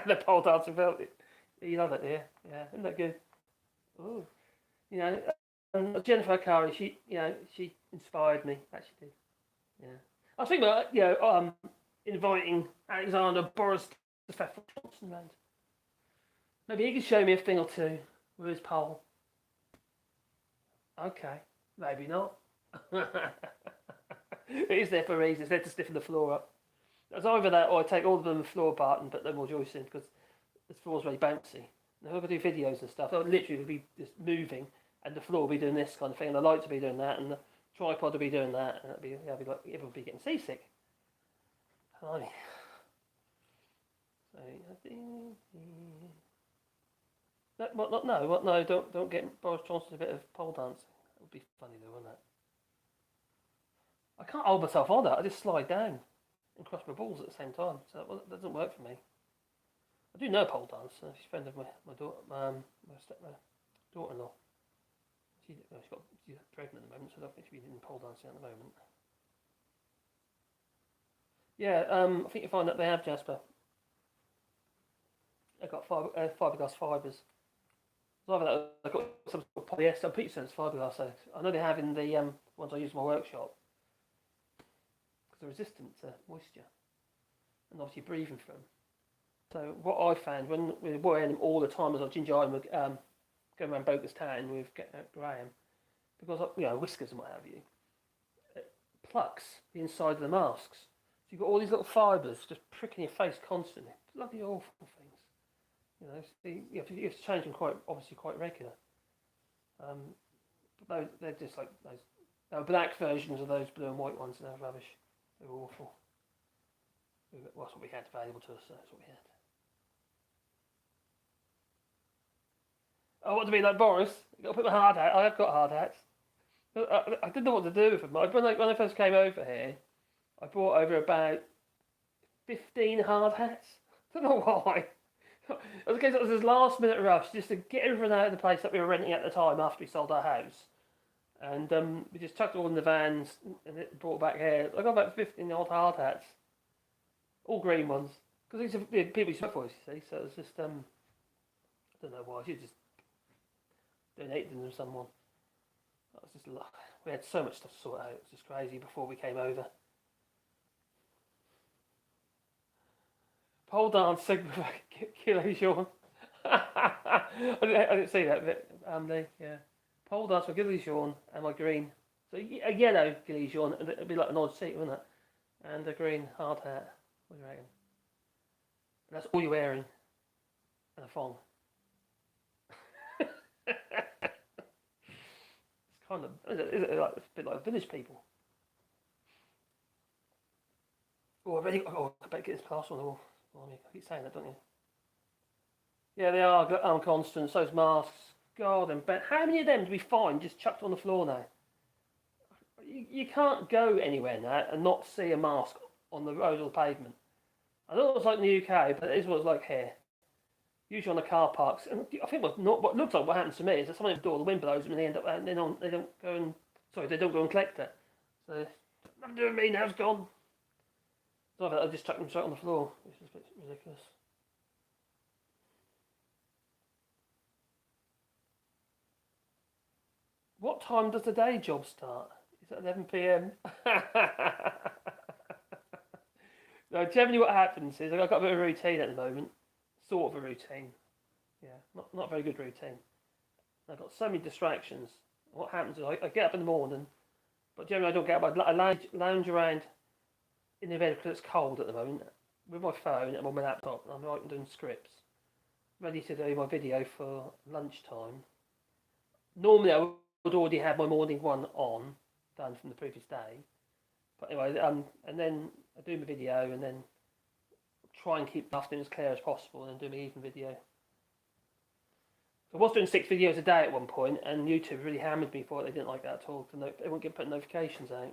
The pole dancing felt it. You love it, yeah. Isn't that good? Oh, Jennifer Carey, she inspired me. Actually did. Yeah. I was thinking about inviting Alexander Boris to Festival Johnson round. Maybe he could show me a thing or two with his pole. Okay, maybe not. It is there for a reason. It's there to stiffen the floor up. It's either that or I take all of them the floor apart and put them more joists in because the floor's really bouncy. And if I do videos and stuff, I'll literally be just moving and the floor will be doing this kind of thing and the lights will be doing that and the tripod will be doing that and it'll be like everyone will be getting seasick. Blimey. No, don't get Boris Johnson a bit of pole dancing. That would be funny though, wouldn't it? I can't hold myself on that. I just slide down and cross my balls at the same time. So that doesn't work for me. I do know pole dance. She's a friend of my daughter, my daughter-in-law. She's pregnant at the moment, so I don't think she'll be in pole dancing at the moment. Yeah, I think you'll find that they have, Jasper. They've got fiberglass fibres. Either that, I've got some sort of polyester. I'm pretty certain it's fiberglass. So I know they have in the ones I use in my workshop because they're resistant to moisture and obviously breathing from. So what I found when we were wearing them all the time as I ginger eye would going around Bogus Town with Graham, because whiskers and what have you, it plucks the inside of the masks. So you've got all these little fibres just pricking your face constantly. Bloody awful things. You have to change them quite regular. But they're just like those black versions of those blue and white ones. And they're rubbish. They're awful. Well, that's what we had available to us. So that's what we had. I want to be like Boris. I've got to put my hard hat. I have got hard hats. I didn't know what to do with them. When I first came over here, I brought over about 15 hard hats. I don't know why. It was this last minute rush just to get everything out of the place that we were renting at the time after we sold our house. And we just chucked it all in the vans and it brought back here. I got about 15 odd hard hats. All green ones. Because these are the people you smoke for, you see. So it was just, I don't know why. I should just donate them to someone. That was just, we had so much stuff to sort out. It was just crazy before we came over. Pole dance signal killer Sean. I didn't see that bit. Yeah. Pole dance for Gilly Sean and my green. So a yellow Gilly Sean, and it'd be like an odd seat, wouldn't it? And a green hard hat. What do you reckon? And that's all you're wearing. And a thong. It's kind of, is it like a bit like village people? Oh, I better get this plaster on the wall. I keep saying that, don't you? Yeah, they are constant. Those masks. God, and how many of them do we find just chucked on the floor now? You can't go anywhere now and not see a mask on the road or the pavement. I know it's like in the UK, but it is what it's like here. Usually on the car parks. And I think what looks like what happens to me is that someone at the door, the wind blows them, and they end up they don't go and collect it. So nothing doing me now. It's gone. So I just chucked them straight on the floor, which is a bit ridiculous. What time does the day job start? Is it 11 p.m? No, generally what happens is I've got a bit of a routine at the moment. Sort of a routine. Yeah, not a very good routine. I've got so many distractions. What happens is I get up in the morning, but generally I don't get up. I lounge around in the bed because it's cold at the moment with my phone and on my laptop, and I'm writing doing scripts, ready to do my video for lunchtime. Normally I would already have my morning one done from the previous day, but anyway, and then I do my video and then try and keep the afternoon as clear as possible and then do my evening video. I was doing 6 videos a day at one point, and YouTube really hammered me for it. They didn't like that at all. They wouldn't get put notifications out.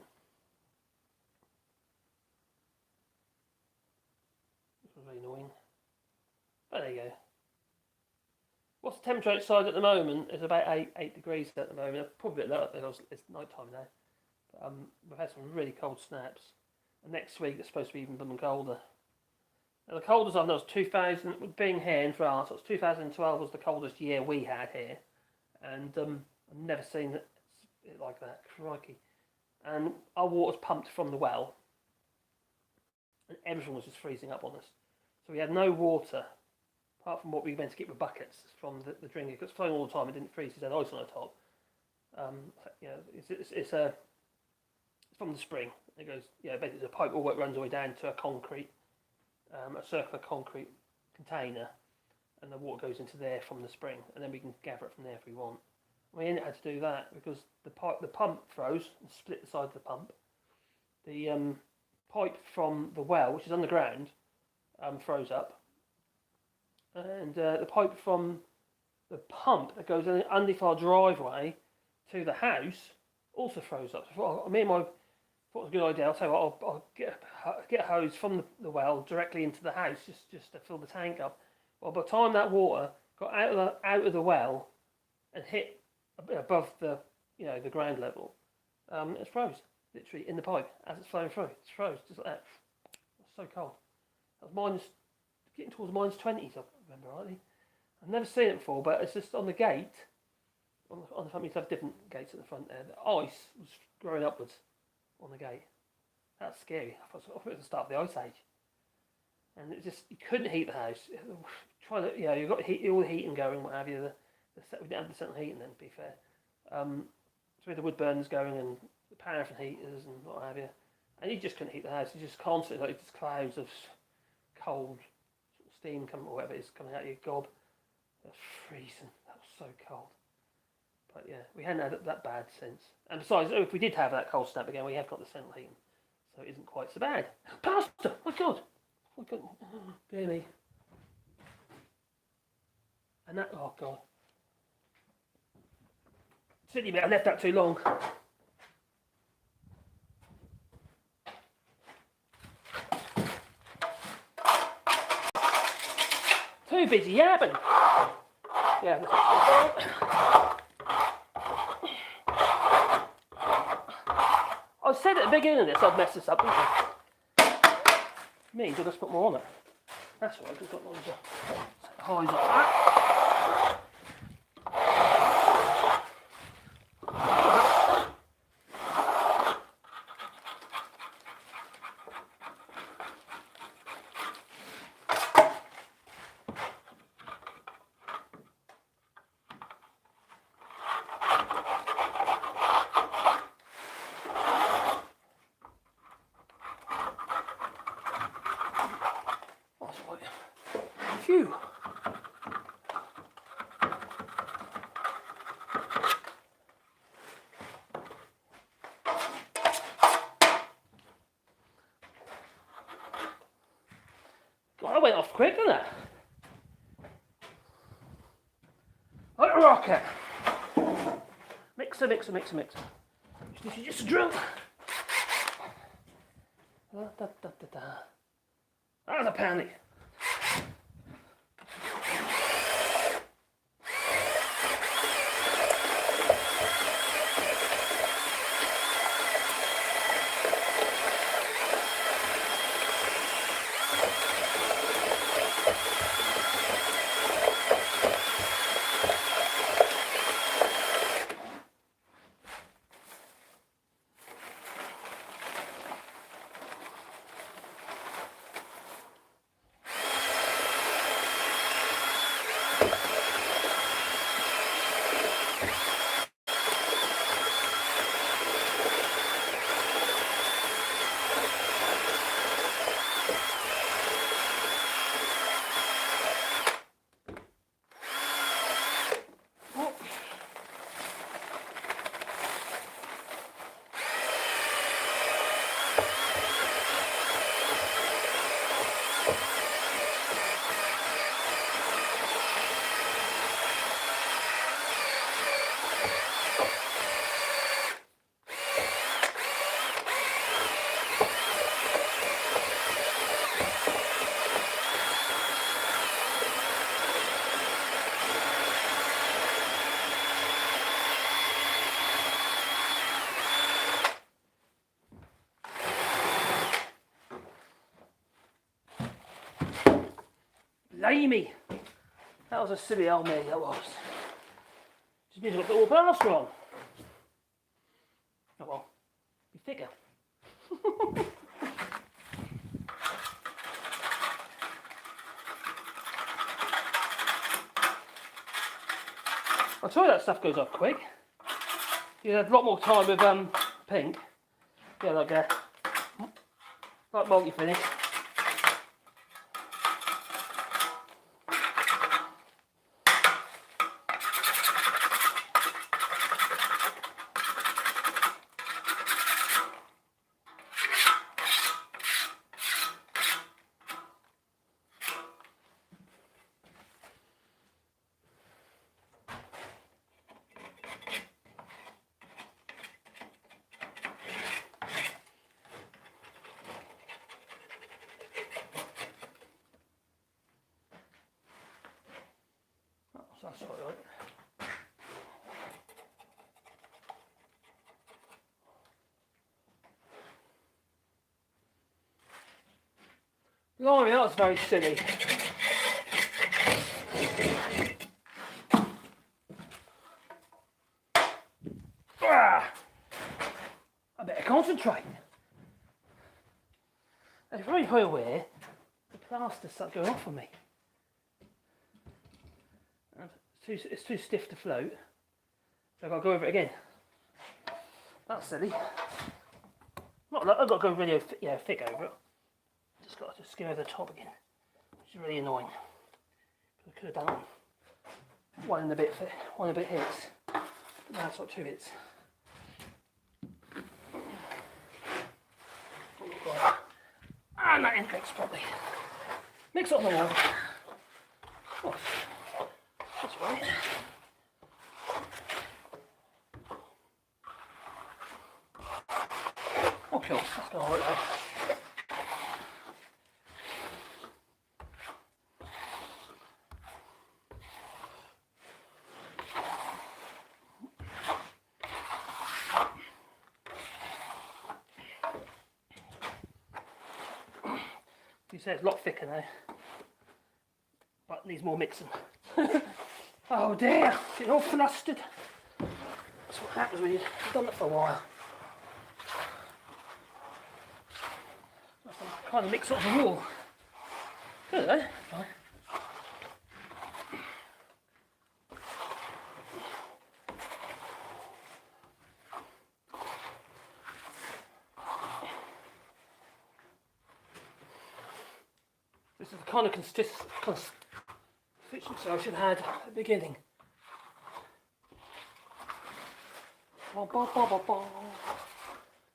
Which was really annoying. But there you go. What's the temperature outside at the moment? It's about 8 degrees at the moment. Probably a bit lower because it's night time now. But we've had some really cold snaps. And next week it's supposed to be even colder. Now, the coldest I've known was 2000, being here in France, 2012 was the coldest year we had here. And I've never seen it like that, crikey. And our water's pumped from the well. And everything was just freezing up on us. So we had no water, apart from what we went to get with buckets from the drinker. Because it's flowing all the time, it didn't freeze, it had ice on the top. It's from the spring. It goes, basically the pipe all runs all the way down to a concrete, a circular concrete container, and the water goes into there from the spring, and then we can gather it from there if we want. We didn't have to do that because the pump froze and split the side of the pump. The pipe from the well, which is underground, froze up, and the pipe from the pump that goes underneath our driveway to the house also froze up. So me and my thought it was a good idea. I'll tell you what, I'll get a hose from the well directly into the house just to fill the tank up. Well, by the time that water got out of the well and hit above the the ground level, it froze literally in the pipe as it's flowing through. It's froze just like that. It's so cold. That was getting towards -20s, if I remember rightly. I've never seen it before, but it's just on the gate. On the front, we used to have different gates at the front there. The ice was growing upwards on the gate. That's scary. I thought it was the start of the ice age. And it just, you couldn't heat the house. You've got all the heating going, what have you. We didn't have the central heating then, to be fair. So we had the wood burners going and the paraffin heaters and what have you. And you just couldn't heat the house. You just constantly, just clouds of cold steam coming, or whatever it is, coming out of your gob. It was freezing. That was so cold. But yeah, we hadn't had it that bad since. And besides, if we did have that cold snap again, we have got the central heating. So it isn't quite so bad. Plaster! My God! Oh God! Dear me. And that, oh God. Silly bit, I left that too long. Too busy yapping. Yeah. I said at the beginning of this I'd mess this up, didn't I? Means I'll just put more on it. That's right, I've just got loads of highs like that. Phew. God, I went off quick, didn't it? Like a rocket. Mixer. Just a drill. That was a panic. Blimey! That was a silly old me, that was. Just need to put all the plaster on. Oh well, be thicker. I'll tell you that stuff goes off quick. You had a lot more time with pink. Yeah, like multi-finish. So that's all right. Blimey, that was very silly. Ah, I better concentrate. As you're very aware, the plaster starts going off on me. It's too stiff to float, so I've got to go over it again. That's silly. Not like I've got to go really thick over it. Just got to skim over the top again, which is really annoying. I could have done one and a bit hits. But now it's got 2 hits. And that in mixed properly. Mix it on the wall. Oh, that's right. Oh, cool. That's going to work there. You say it's a lot thicker now, but needs more mixing. Oh dear, getting all flustered. That's what happens when you've done it for a while. I'm trying to mix it on the wall. Good, eh? Fine. This is the kind of consistency I should have had at the beginning.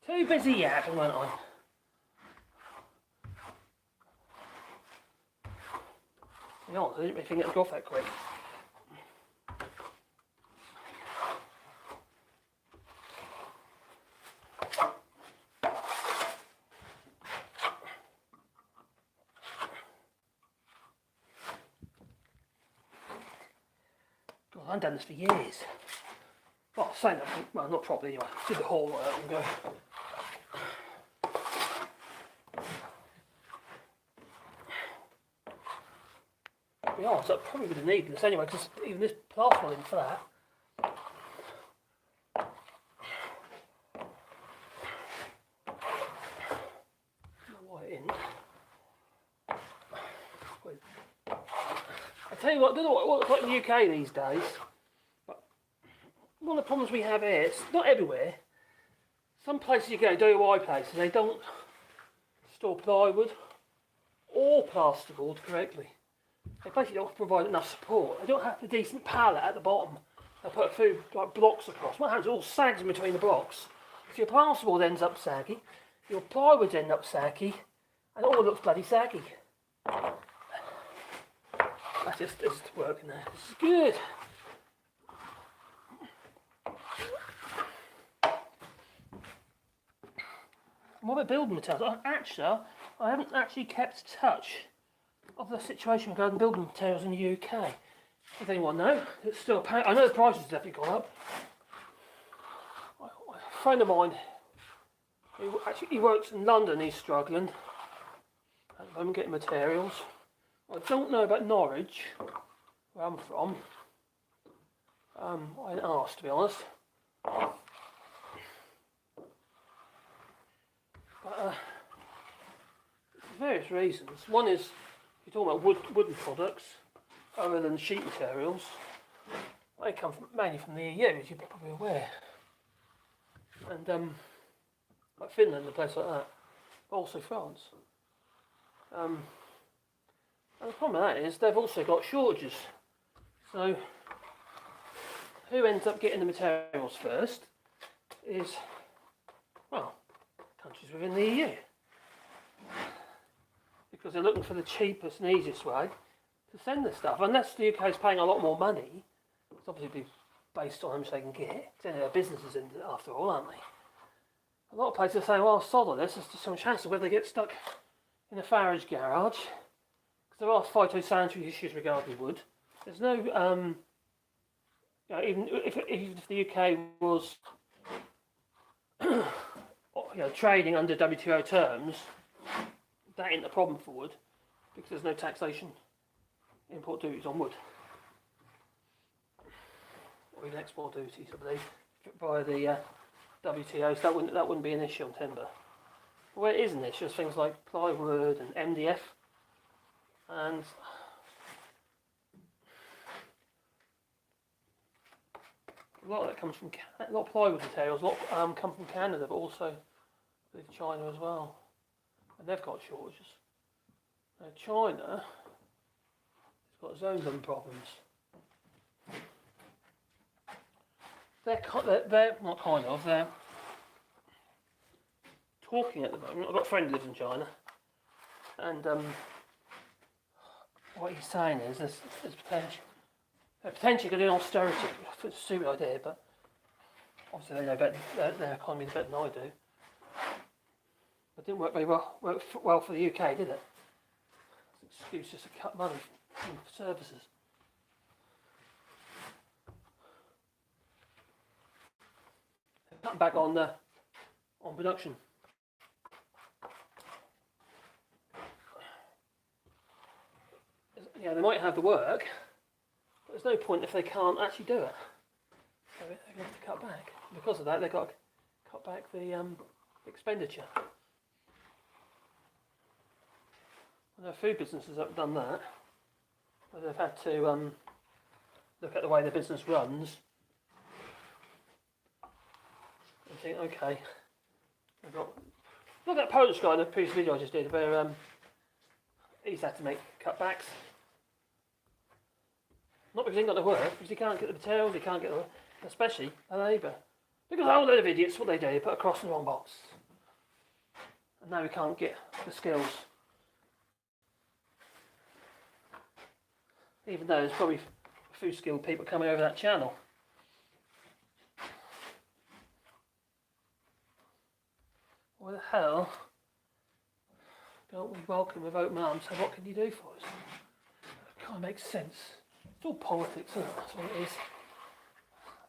Too busy yapping, weren't I? You know, I didn't really think it would go off that quick. God, I've done this for years. Well, saying that, well, not properly anyway. Did the whole lot and go. To be honest, I probably would have needed this anyway, because even this plaster isn't flat. Why it isn't. I tell you what, I don't know what it's like in the UK these days. But one of the problems we have here, it's not everywhere. Some places you go, DIY places, they don't store plywood or plasterboard correctly. They basically don't provide enough support. They don't have a decent pallet at the bottom. They'll put a few like blocks across. What happens? It all sags in between the blocks. If your plasterboard ends up saggy, your plywood ends up saggy, and it all looks bloody saggy. That's just working there. This is good. What about building materials? I haven't actually kept touch of the situation regarding building materials in the UK. Does anyone know? It's still I know the prices have definitely gone up. A friend of mine, he works in London, he's struggling at the moment getting materials. I don't know about Norwich, where I'm from. I didn't ask, to be honest. But for various reasons. One is, you're talking about wooden products, other than sheet materials. They come mainly from the EU, as you're probably aware. And like Finland, a place like that, but also France. And the problem with that is they've also got shortages. So who ends up getting the materials first is, well, countries within the EU. Because they're looking for the cheapest and easiest way to send this stuff. Unless the UK is paying a lot more money, it's obviously based on how much they can get. Because they're businesses in it after all, aren't they? A lot of places say, well, sod on this, there's just so much hassle whether they get stuck in a garage. Because there are phytosanitary issues regarding wood. There's no, even if the UK was trading under WTO terms, that ain't a problem for wood, because there's no taxation, import duties on wood. Or even export duties, I believe, by the WTO, so that wouldn't be an issue on timber. But where it is an issue is things like plywood and MDF, and a lot of that comes from a lot of plywood materials. A lot come from Canada, but also with China as well, and they've got shortages. Now China has got its own problems. They're not kind of, they're talking at the moment. I've got a friend who lives in China, and what he's saying is there's potentially going to do an austerity. It's a stupid idea, but obviously they know better, their economy is better than I do. It didn't work well for the UK, did it? It's an excuse just to cut money from services. Cutting back on production. Yeah, they might have the work, but there's no point if they can't actually do it. So they're going to have to cut back. Because of that, they've got to cut back the expenditure. Well, the food businesses have done that, where they've had to look at the way the business runs and think, okay, we've got. Look at that Polish guy in the previous video I just did, where he's had to make cutbacks. Not because he ain't got the work, because he can't get the materials, he can't get the, especially the labour. Because a whole load of idiots, what they do, they put a cross in the wrong box. And now we can't get the skills. Even though there's probably a few skilled people coming over that channel. Why the hell don't we welcome with open arms? So what can you do for us? It kind of makes sense. It's all politics, isn't it? That's what it is.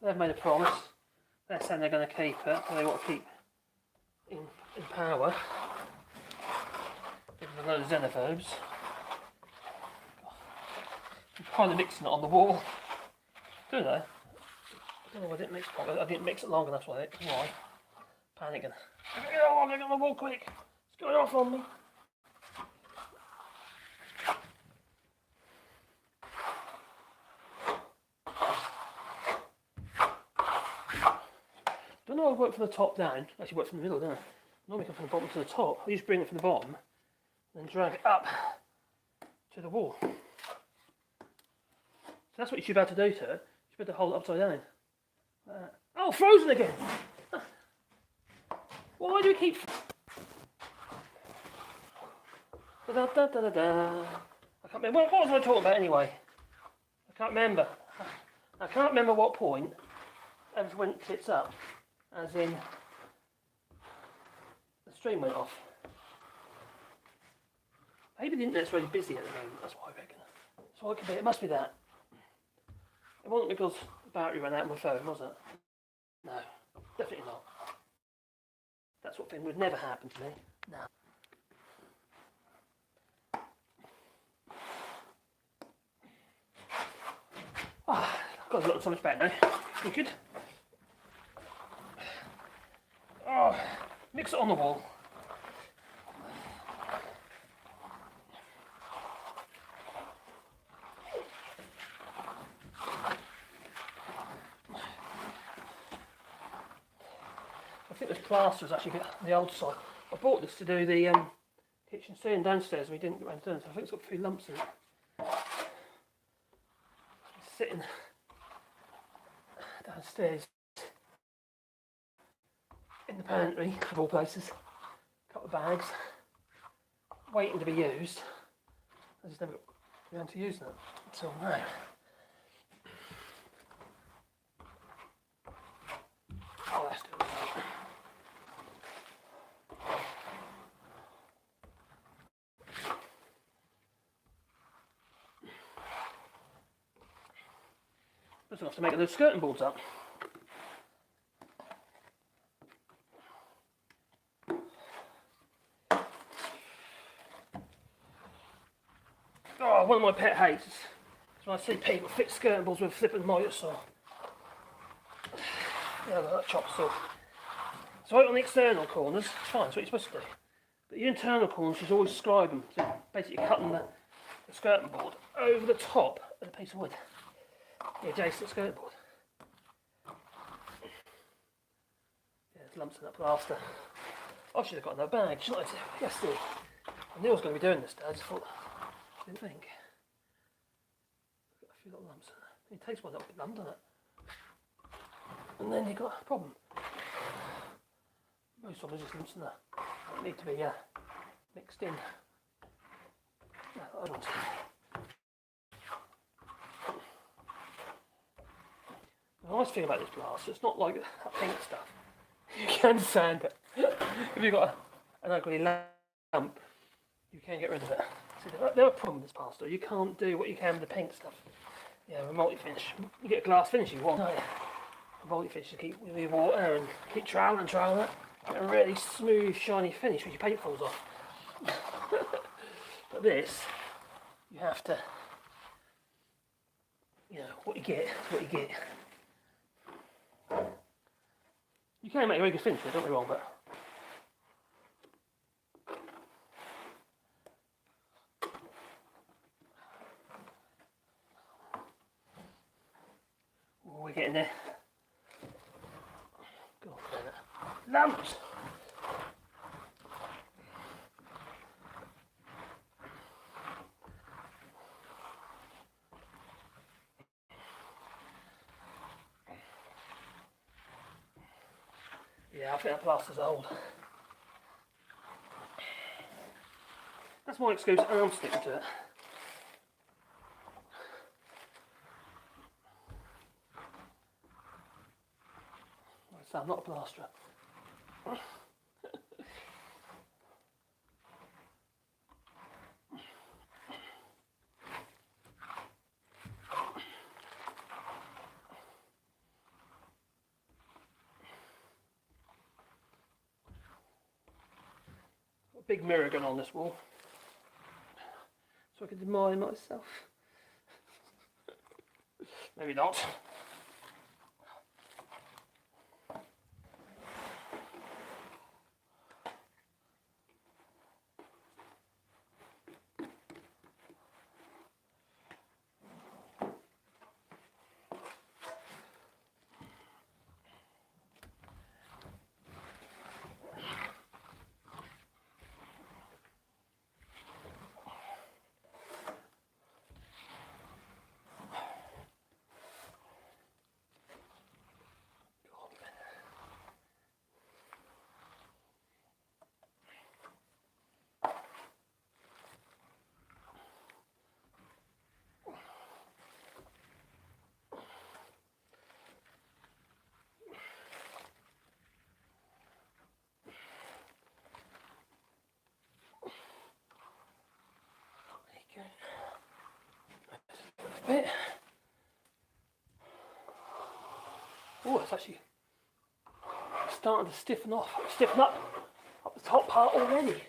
They've made a promise. They're saying they're going to keep it, but they want to keep in power. Because of a load of xenophobes. I'm kind of mixing it on the wall. Do they? I don't know, I didn't mix it properly. I didn't mix it long enough, why? Panicking. I'm going to get on the wall quick. It's going off on me. Don't know, I work from the top down. Actually work from the middle down. Normally come from the bottom to the top. I used to bring it from the bottom and then drag it up to the wall. So that's what you should be able to do to it. You should be able to hold it upside down. Oh, frozen again! Why do we keep... Da, da, da, da, da. I can't remember. What was I talking about anyway? I can't remember. I can't remember what point everything went tits up. As in, the stream went off. Maybe the internet's really busy at the moment, that's what I reckon. So it could be, it must be that. It wasn't because the battery ran out of my phone, was it? No, definitely not. That sort of thing would never happen to me. No. Ah, I've got to look so much better now. You good? Oh, mix it on the wall. think this plaster is actually a bit on the old side. I bought this to do the kitchen ceiling downstairs, and we didn't get around to doing it, so I think it's got a few lumps in it. It's sitting downstairs in the pantry, of all places. A couple of bags, waiting to be used. I just never got around to using it until now. Oh, that's good. Just have to make those skirting boards up. Oh, one of my pet hates is when I see people fix skirting boards with a flipping miter saw. Yeah, that chops off. So right on the external corners, it's fine, that's what you're supposed to do. But the internal corners, she's always scribe them. So basically cutting the skirting board over the top of the piece of wood. The adjacent skirting board. Yeah, there's lumps in that plaster. I should have got another bag, shouldn't I? Yesterday. I knew I was going to be doing this, Dad, so I thought, I didn't think. Got a few little lumps in there. It takes one little lump, doesn't it? And then you've got a problem. Most of them are just lumps in there. They need to be mixed in. No, I don't see. The nice thing about this plaster, it's not like that pink stuff. You can sand it. If you've got an ugly lump, you can get rid of it. See, there are problems with this plaster. You can't do what you can with the pink stuff. Yeah, with multi-finish. You get a glass finish you want, don't you? A multi-finish to keep with your water and keep trialing and trialing that. Get a really smooth, shiny finish when your paint falls off. But this, you have to, you know, what you get is what you get. You can make a very good finish, don't get me wrong, but we're getting there. Go on, clean it. Lumps! Yeah, I think that plaster's old. That's my excuse, and I'm sticking to it. So I'm not a plasterer. A big mirror going on this wall, so I can admire myself. Maybe not. Bit. Oh, it's actually starting to stiffen up the top part already.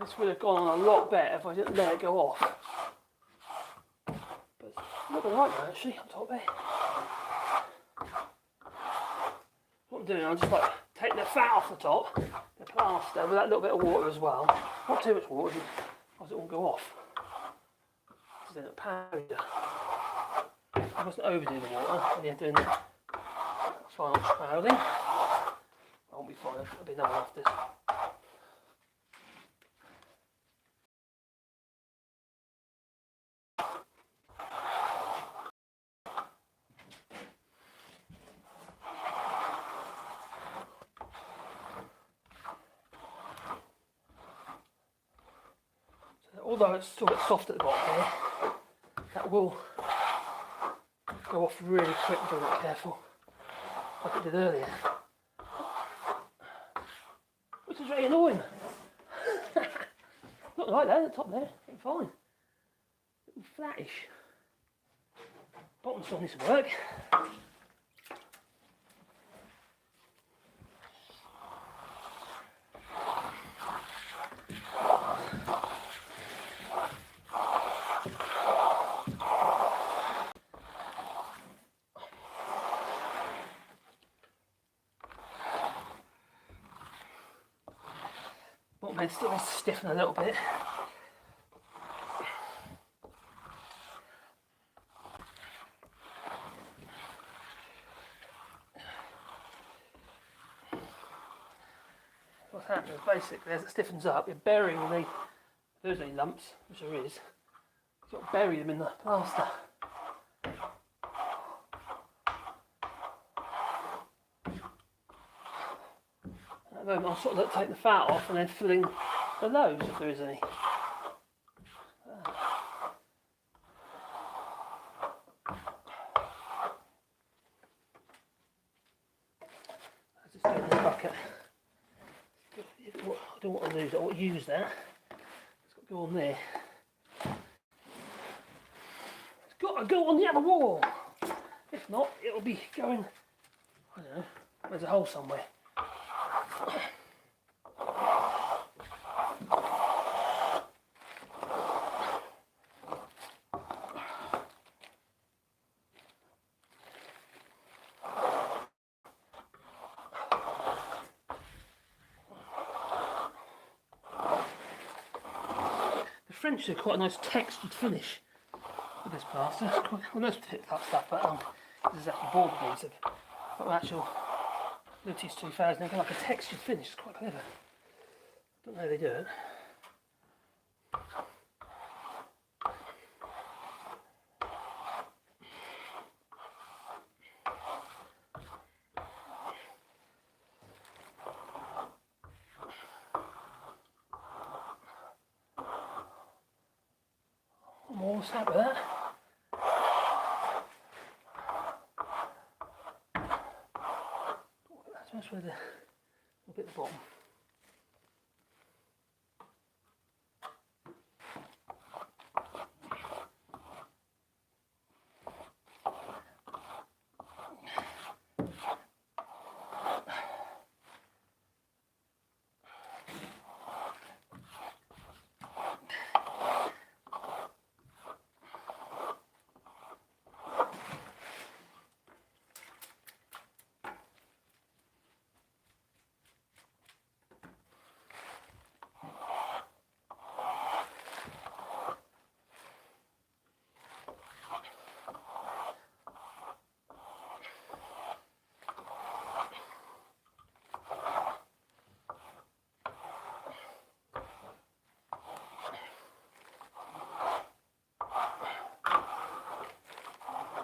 this would have gone on a lot better if I didn't let it go off. But it's not going right now actually, on top there. What I'm doing, I'm just like taking the fat off the top, the plaster with that little bit of water as well. Not too much water, otherwise it will go off. Then it powder. I wasn't overdoing the water, yeah, doing the final shrouding. I won't be fine, I'll be done after this. Although it's still a bit soft at the bottom here, that will go off really quick if I'm not careful, like it did earlier. Which is very annoying. Not like that at the top there, it's fine. It's flattish. Bottom still needs some work. Bottom end still needs to stiffen a little bit. What's happening is basically as it stiffens up, you're burying the, if there's any lumps, which there is, you've got to bury them in the plaster. At the moment I'll sort of take the fat off and then filling the loads if there is any. I'll just get in the bucket. I don't want to lose it, I want to use that. It's got to go on there. It's got to go on the other wall. If not, it'll be going, I don't know, there's a hole somewhere. The French do quite a nice textured finish with this plaster. It's quite, well, most picked up stuff, but this is actually board adhesive. But actual Lutis 2000, they got like a textured finish. It's quite clever. I don't know how they do it. I'm all set with that. That's where the, look at the bottom.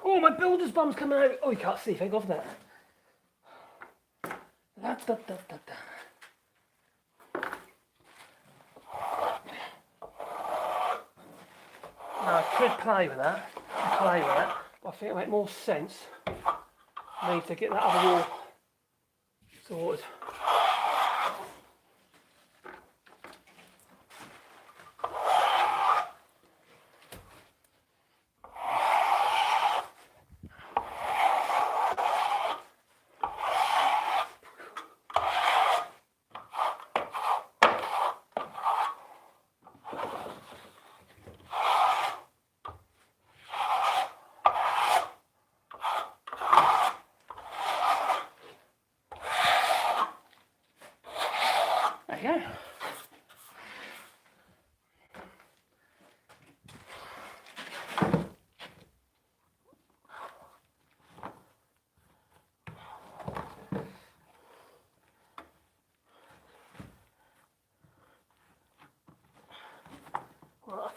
Oh, my builder's bum's coming out. Oh, you can't see, thank God for that. Da, da, da, da, da. Now, I could play with that, but I think it would make more sense for me to get that other wall sorted.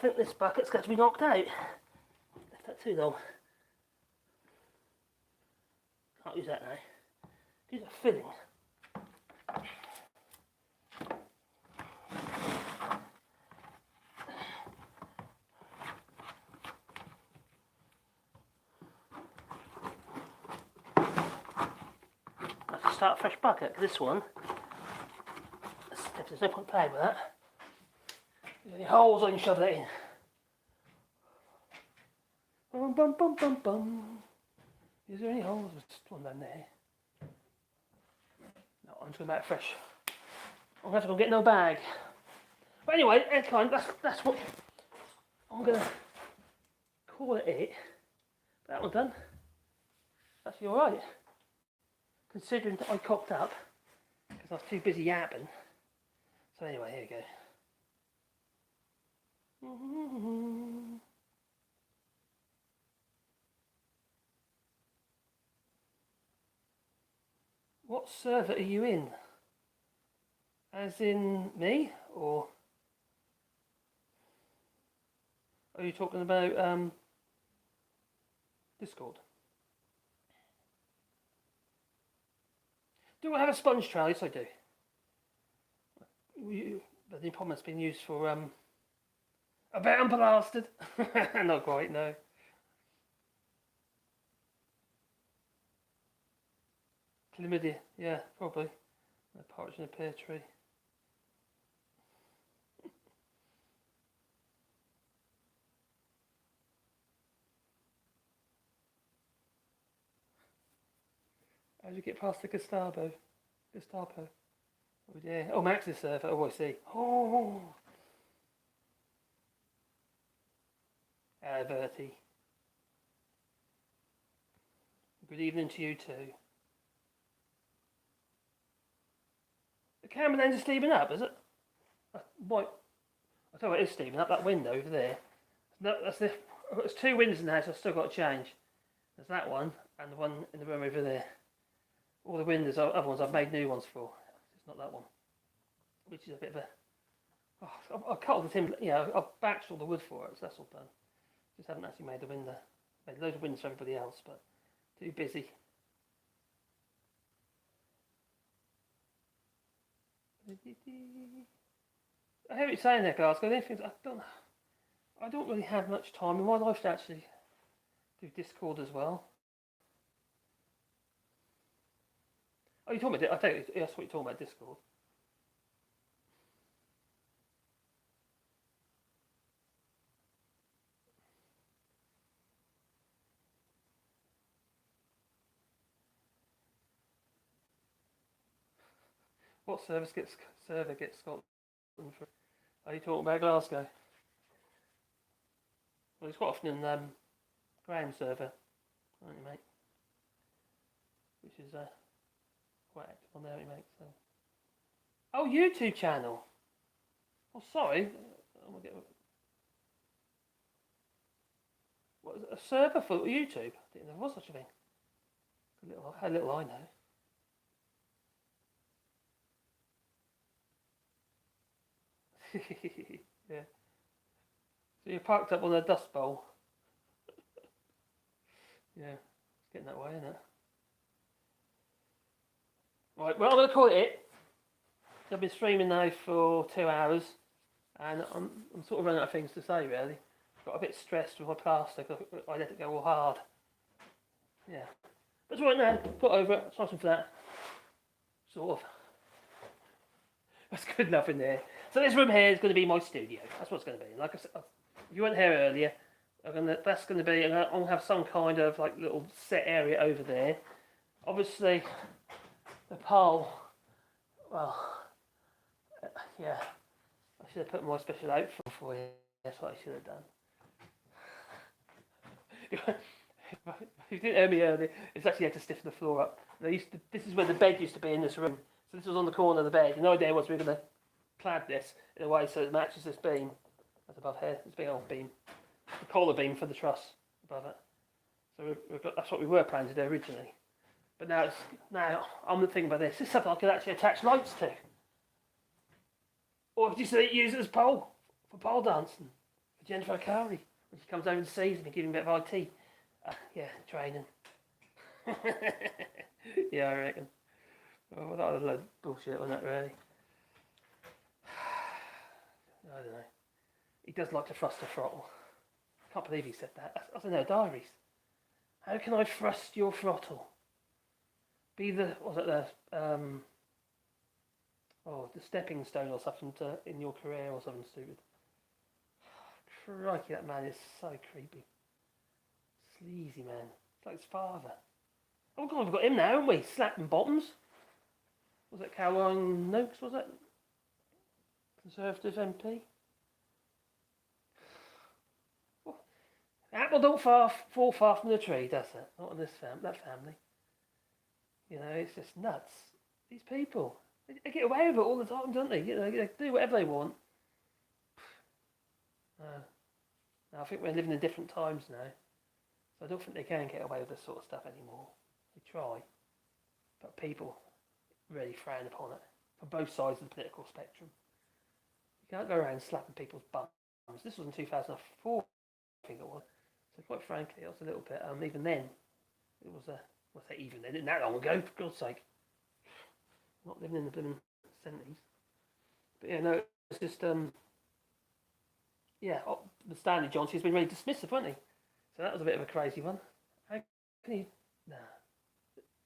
think this bucket's got to be knocked out. Left that too long. Can't use that now. Use a filling. I have to start a fresh bucket, because this one, there's no point playing with that. There's any holes when you shove that in. Bum bum bum bum bum. Is there any holes? There's just one down there. No, I'm just going to make it fresh. I'm going to have to go get no bag. But anyway, that's what I'm going to call it. That one's done. That's actually alright. Considering that I cocked up, because I was too busy yapping. So anyway, here we go. What server are you in? As in me, or are you talking about Discord? Do I have a sponge trail? Yes, I do. But the problem has been used for a bit unplastered. Not quite, no. Chlamydia, yeah, probably. A partridge in a pear tree. How do you get past the Gestapo? Oh dear. Oh, Max's server. Oh, I see. Oh. Bertie. Good evening to you too. The camera then just steaming up, is it? What? I tell you what, it is steaming up. That window over there. No, there's two windows in the house I've still got to change. There's that one and the one in the room over there. All the windows, other ones I've made new ones for. It's not that one. Which is a bit of a... Oh, I've cut all the timber, I've batched all the wood for it, so that's all done. Just haven't actually made the window. Made loads of windows for everybody else, but too busy. I hear what you're saying there, guys. I don't really have much time in my life to actually do Discord as well. Oh, you're talking about? I think that's what you're talking about, Discord. What server gets Scotland for? Are you talking about Glasgow? Well, it's quite often in Graham server, aren't you, mate? Which is quite active on there, mate. So. Oh, YouTube channel. Oh, sorry. What is it, a server for YouTube? I didn't know there was such a thing. How little I know. Yeah. So you're parked up on a dust bowl. Yeah, it's getting that way, isn't it? Right, well, I'm going to call it. I've been streaming now for 2 hours, and I'm sort of running out of things to say, really. Got a bit stressed with my plaster because I let it go all hard. Yeah. But it's right now, put over it, sorry for that. Sort of. That's good enough in there. So this room here is going to be my studio. That's what it's going to be. Like I said, if you weren't here earlier, that's going to be, I'm going to have some kind of like little set area over there. Obviously, the pole, well, yeah, I should have put my special outfit for you. That's what I should have done. If you didn't hear me earlier, it's actually had to stiffen the floor up. This is where the bed used to be in this room. So this was on the corner of the bed. And the idea was we were going to clad this in a way so it matches this beam that's above here. This big old beam. The collar beam for the truss above it. So that's what we were planning to do originally. But now I'm thinking about this. This is something I could actually attach lights to. Or if you use it as pole, for pole dancing, for Jennifer O'Carey, when she comes over and sees me, giving a bit of IT. Yeah, training. Yeah, I reckon. Oh, that was a load of bullshit, wasn't it, really? I don't know. He does like to thrust a throttle. Can't believe he said that. That's in their diaries. How can I thrust your throttle? Be the, the stepping stone or something in your career or something stupid. Crikey, that man is so creepy. Sleazy man. It's like his father. Oh god, we've got him now, haven't we? Slapping bottoms. Was it Caroline Noakes, was it? Conservative MP? Apple don't fall far from the tree, does it? Not in that family. You know, it's just nuts. These people, they get away with it all the time, don't they? You know, they do whatever they want. Now, I think we're living in different times now, so I don't think they can get away with this sort of stuff anymore. They try, but people really frown upon it from both sides of the political spectrum. You can't go around slapping people's bums. This was in 2004, I think it was. So quite frankly, it was a little bit. Even then, it was a. What's that? Even then, isn't that long ago? For God's sake, not living in the blooming 70s. But yeah, no, it's just the Stanley Johnson has been really dismissive, hasn't he? So that was a bit of a crazy one. How can he? Nah,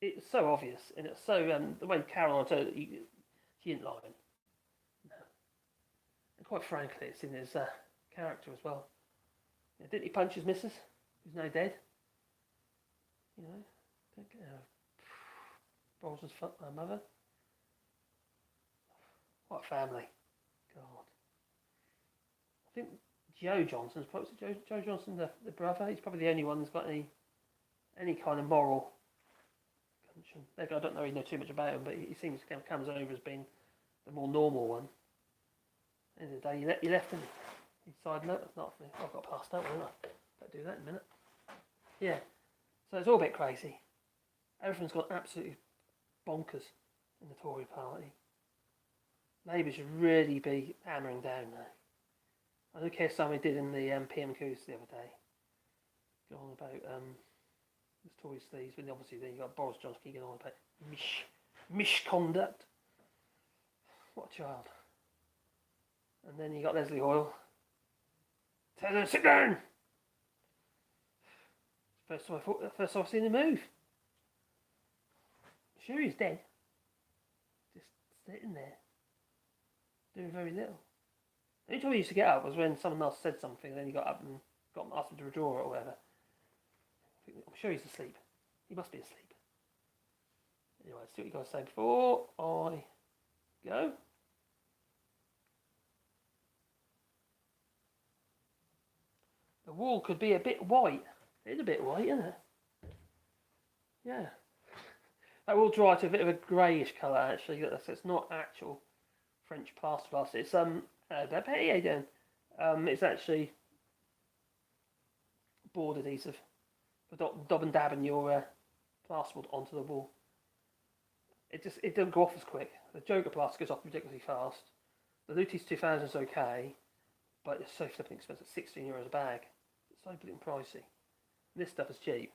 it's so obvious, and it's so the way Caroline told it, she didn't lie. No, and quite frankly, it's in his character as well. Yeah, didn't he punch his missus, who's now dead? You know, Balls' mother. What a family! God, I think Joe Johnson's probably Joe Johnson, the brother. He's probably the only one that's got any kind of moral conscience. I don't really know too much about him, but he seems to comes over as being the more normal one. At the end of the day, he left him. Side note, that's not for me. I've got past that one, haven't I? Better do that in a minute. Yeah. So it's all a bit crazy. Everything's gone absolutely bonkers in the Tory party. Labour should really be hammering down now. I don't care if somebody did in the PMQs the other day. Go on about this Tory sleaze, but obviously then you got Boris Johnson going on about misconduct. What a child. And then you got Leslie Hoyle. Tell her, sit down! First time I've seen him move. Sure he's dead. Just sitting there. Doing very little. The only time he used to get up was when someone else said something and then he got up and asked him to withdraw it or whatever. I'm sure he's asleep. He must be asleep. Anyway, let's see what you guys say before I go. The wall could be a bit white. It is a bit white, isn't it? Yeah. That will dry to a bit of a greyish colour, actually. It's not actual French plaster. It's it's actually board adhesive for dob and dabbing your plasterboard onto the wall. It doesn't go off as quick. The Joker plaster goes off ridiculously fast. The Lutis 2000 is okay, but it's so flipping expensive. €16 a bag. It's so flipping pricey. This stuff is cheap,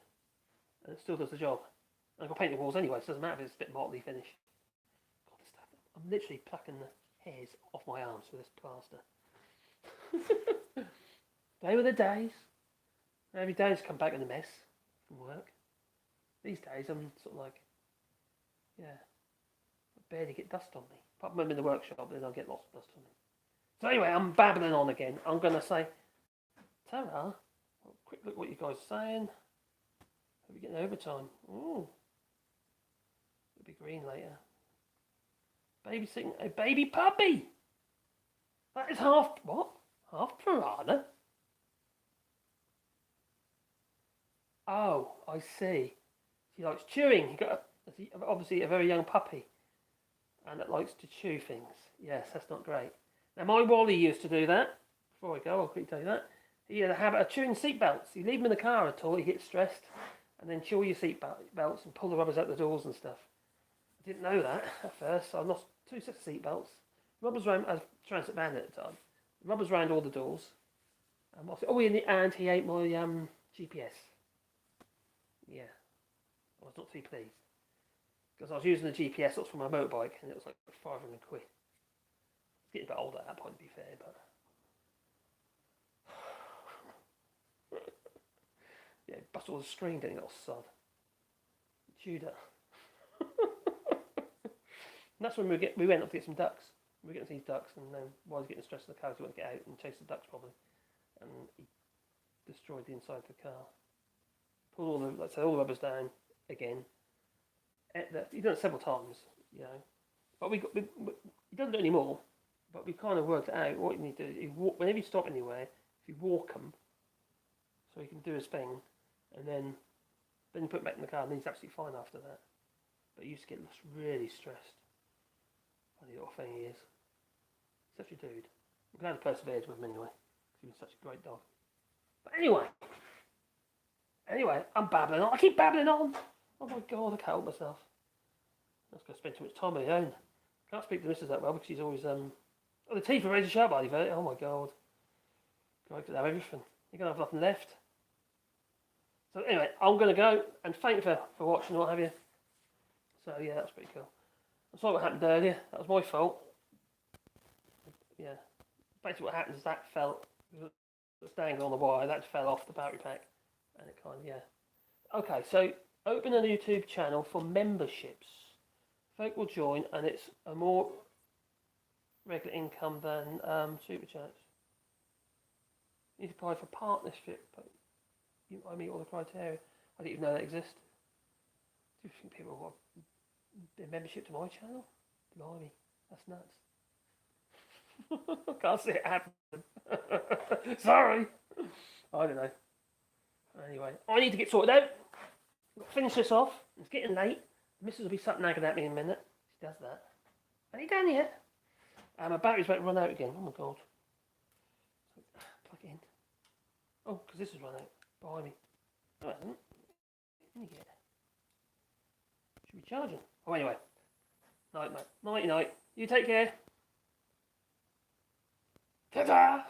and it still does the job. And I've got painted walls anyway, so it doesn't matter if it's a bit motley finish. God, this stuff, I'm literally plucking the hairs off my arms with this plaster. They were the days. Every day I just come back in a mess from work. These days I'm sort of like, I barely get dust on me. Apart from when I'm in the workshop, then I'll get lots of dust on me. So anyway, I'm babbling on again. I'm going to say, Tara, quick look what you guys are saying. Are we getting overtime? Ooh. It'll be green later. Babysitting a baby puppy. That is half piranha. Oh, I see. She likes chewing. You got obviously a very young puppy, and it likes to chew things. Yes, that's not great. Now my Wally used to do that. Before I go, I'll quickly tell you that. He had a habit of chewing seat belts. You leave him in the car at all, he gets stressed, and then chew your seat belts and pull the rubbers out the doors and stuff. I didn't know that at first, so I lost 2 sets of seat belts. Rubbers round, as transit bandit at the time. Rubbers round all the doors, I said, oh, and he ate my GPS. Yeah, I was not too pleased. Because I was using the GPS that's for my motorbike, and it was like 500 quid. It's getting a bit older at that point, to be fair, but... yeah, bust all the string, didn't it, little sod. Tudor. And that's when we went up to get some ducks. We were getting these ducks, and then while I was getting stressed in the car, he went to get out and chase the ducks, probably. And he destroyed the inside of the car. Pulled all the, like I said, all the rubbers down again. He's done it several times, you know. But he doesn't do it anymore. But we kind of worked out what you need to do. Whenever you stop anywhere, if you walk him, so he can do his thing, and then you put him back in the car, and he's absolutely fine after that. But he used to get really stressed. Funny little thing he is. Such a dude. I'm glad I persevered with him anyway, because he was such a great dog. But anyway, I'm babbling on. I keep babbling on. Oh my god, I can't help myself. I was going to spend too much time on my own. I can't speak to the missus that well because she's always oh, the teeth are razor sharp, buddy. Oh my god. I could have everything. You're going to have nothing left. So anyway, I'm going to go, and thank you for watching and what have you. So yeah, that's pretty cool. I'm sorry what happened earlier. That was my fault. Yeah. Basically what happened is that fell, the stand on the wire, that fell off the battery pack. And it kind of, yeah. Okay, so open a YouTube channel for memberships. Folk will join, and it's a more regular income than super chats. You need to apply for partnership, but I meet all the criteria. I didn't even know that existed. Do you think people want their membership to my channel? Blimey, that's nuts. I can't see it happen. Sorry. I don't know. Anyway, I need to get sorted out. Finish this off. It's getting late. The missus will be sat nagging at me in a minute. She does that. Are you done yet? My battery's about to run out again. Oh my god. Plug it in. Oh, because this has run out behind me. No, it hasn't. Let me get it. Should be charging. Oh, anyway. Night, mate. Night, night. You take care. Ta-ta!